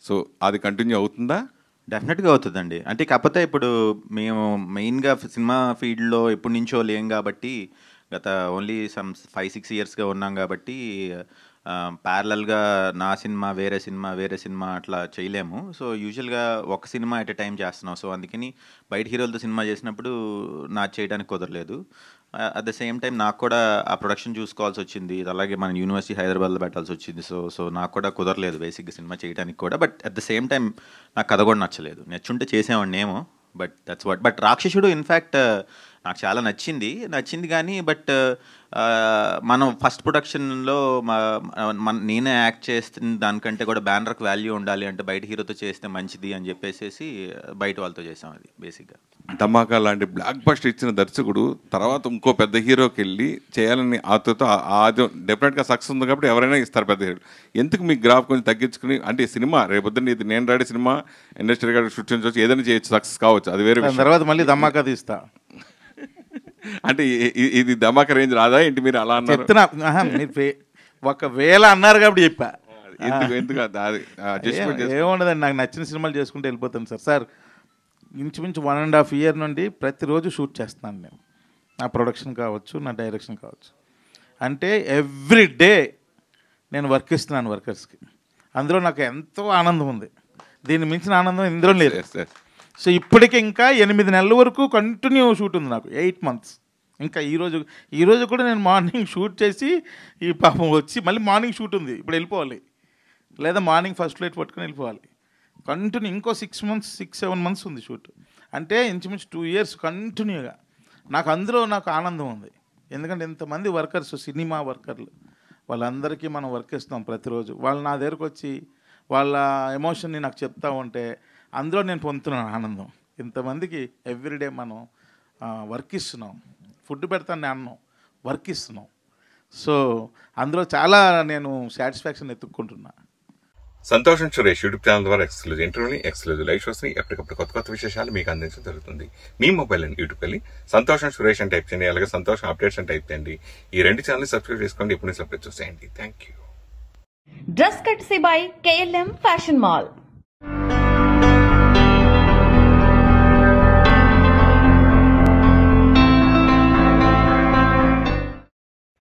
సో అది కంటిన్యూ అవుతుందా? డెఫినెట్గా అవుతుందండి. అంటే కాకపోతే ఇప్పుడు మేము మెయిన్గా సినిమా ఫీల్డ్లో ఎప్పటి నుంచో లేం కాబట్టి, గత ఓన్లీ 5-6 ఇయర్స్గా ఉన్నాం కాబట్టి ప్యారలల్గా నా సినిమా వేరే సినిమా అట్లా చేయలేము. సో యూజువల్గా ఒక సినిమా ఎట్ ఎ టైం చేస్తున్నాం. సో అందుకని బయట హీరోలతో సినిమా చేసినప్పుడు నాకు చేయడానికి కుదరలేదు. అట్ ద సేమ్ టైం నాకు కూడా ఆ ప్రొడక్షన్ చూసుకోవాల్సి వచ్చింది, అలాగే మన యూనివర్సిటీ హైదరాబాద్లో పెట్టాల్సి వచ్చింది. సో నాకు కూడా కుదరలేదు బేసిక్గా సినిమా చేయడానికి కూడా. But at the same time నాకు కథ కూడా నచ్చలేదు. నచ్చుంటే చేసేవాడిని ఏమో, బట్ దట్స్ వాట్. బట్ రాక్షసుడు ఇన్ఫ్యాక్ట్ నాకు చాలా నచ్చింది కానీ, బట్ మనం ఫస్ట్ ప్రొడక్షన్లో నేనే యాక్ట్ చేస్తున్న దానికంటే కూడా బ్యానర్కి వాల్యూ ఉండాలి అంటే బయట హీరోతో చేస్తే మంచిది అని చెప్పేసి బయట వాళ్ళతో చేసాం. అది బేసిక్గా. ధమాకా లాంటి బ్లాక్ బస్టర్ ఇచ్చిన దర్శకుడు తర్వాత ఇంకో పెద్ద హీరోకి వెళ్ళి చేయాలని ఆతతో, అది డెఫినెట్గా సక్సెస్ ఉంది కాబట్టి ఎవరైనా ఇస్తారు పెద్ద హీరో. ఎందుకు మీ గ్రాఫ్ కొంచెం తగ్గించుకుని, అంటే సినిమా రేపొద్దున ఇది నేను రెడీ సినిమా ఇండస్ట్రీ గారు సృష్టించవచ్చు, ఏదైనా చేయొచ్చు, సక్సెస్ కావచ్చు, అది వేరే విషయం. తర్వాత మళ్ళీ ధమాకా తీస్తా అంటే ఇది ధమాకా రేంజ్ రాదా ఏంటి? మీరు అలా అన్నారు. మీరు ఒకవేళ అన్నారు కాబట్టి చెప్పా. ఏముండదండి, నాకు నచ్చిన సినిమాలు చేసుకుంటూ వెళ్ళిపోతాను సార్. ఇంచుమించు 1.5 year నుండి ప్రతిరోజు షూట్ చేస్తున్నాను నేను. నా ప్రొడక్షన్ కావచ్చు, నా డైరెక్షన్ కావచ్చు. అంటే ఎవ్రీ డే నేను వర్క్ ఇస్తున్నాను వర్కర్స్కి. అందులో నాకు ఎంతో ఆనందం ఉంది, దీన్ని మించిన ఆనందం ఇందులో లేదు. సో ఇప్పటికి ఇంకా 8 నెలల వరకు కంటిన్యూ షూట్ ఉంది నాకు, 8 months. ఇంకా ఈరోజు కూడా నేను మార్నింగ్ షూట్ చేసి ఈ పాపం వచ్చి మళ్ళీ మార్నింగ్ షూట్ ఉంది, ఇప్పుడు వెళ్ళిపోవాలి, లేదా మార్నింగ్ ఫస్ట్ ఫ్లైట్ పట్టుకొని వెళ్ళిపోవాలి. కంటిన్యూ ఇంకో 6-7 మంత్స్ ఉంది షూట్. అంటే ఇంచుమించు 2 years కంటిన్యూగా. నాకు ఆనందం ఉంది. ఎందుకంటే ఇంతమంది వర్కర్స్, సినిమా వర్కర్లు, వాళ్ళందరికీ మనం వర్క్ ఇస్తాం ప్రతిరోజు. వాళ్ళు నా దగ్గరకు వచ్చి వాళ్ళ ఎమోషన్ని నాకు చెప్తా ఉంటే అందులో నేను పొందుతున్నాను ఆనందం. ఇంతమందికి ఎవ్రీడే మనం వర్క్ ఇస్తున్నాం, ఫుడ్ పెడతాను అన్నాం, వర్క్ ఇస్తున్నాం. సో అందులో చాలా నేను సాటిస్ఫాక్షన్ ఎత్తుక్కుంటున్నా. సంతోషం సురేష్ యూట్యూబ్ ఛానల్ ద్వారా ఎక్స్క్లూజివ్ ఇంటర్వ్యూని, ఎక్స్క్లూజివ్ లైవ్ షోస్ని, ఎప్పటికప్పుడు కొత్త విశేషాలు మీకు అందించడం జరుగుతుంది. మీ మొబైల్ అని యూట్యూబ్కి వెళ్ళి సంతోషం సురేష్ అని టైప్ చేయండి, అలాగే సంతోషం అప్డేట్స్ అని టైప్ చేయండి. ఈ 2 ఛానల్ని సబ్స్క్రైబ్ చేసుకోండి, ఎప్పుడు సబ్స్క్రైబ్ చూసేయండి. Thank you. Dress కట్సీ by KLM fashion mall.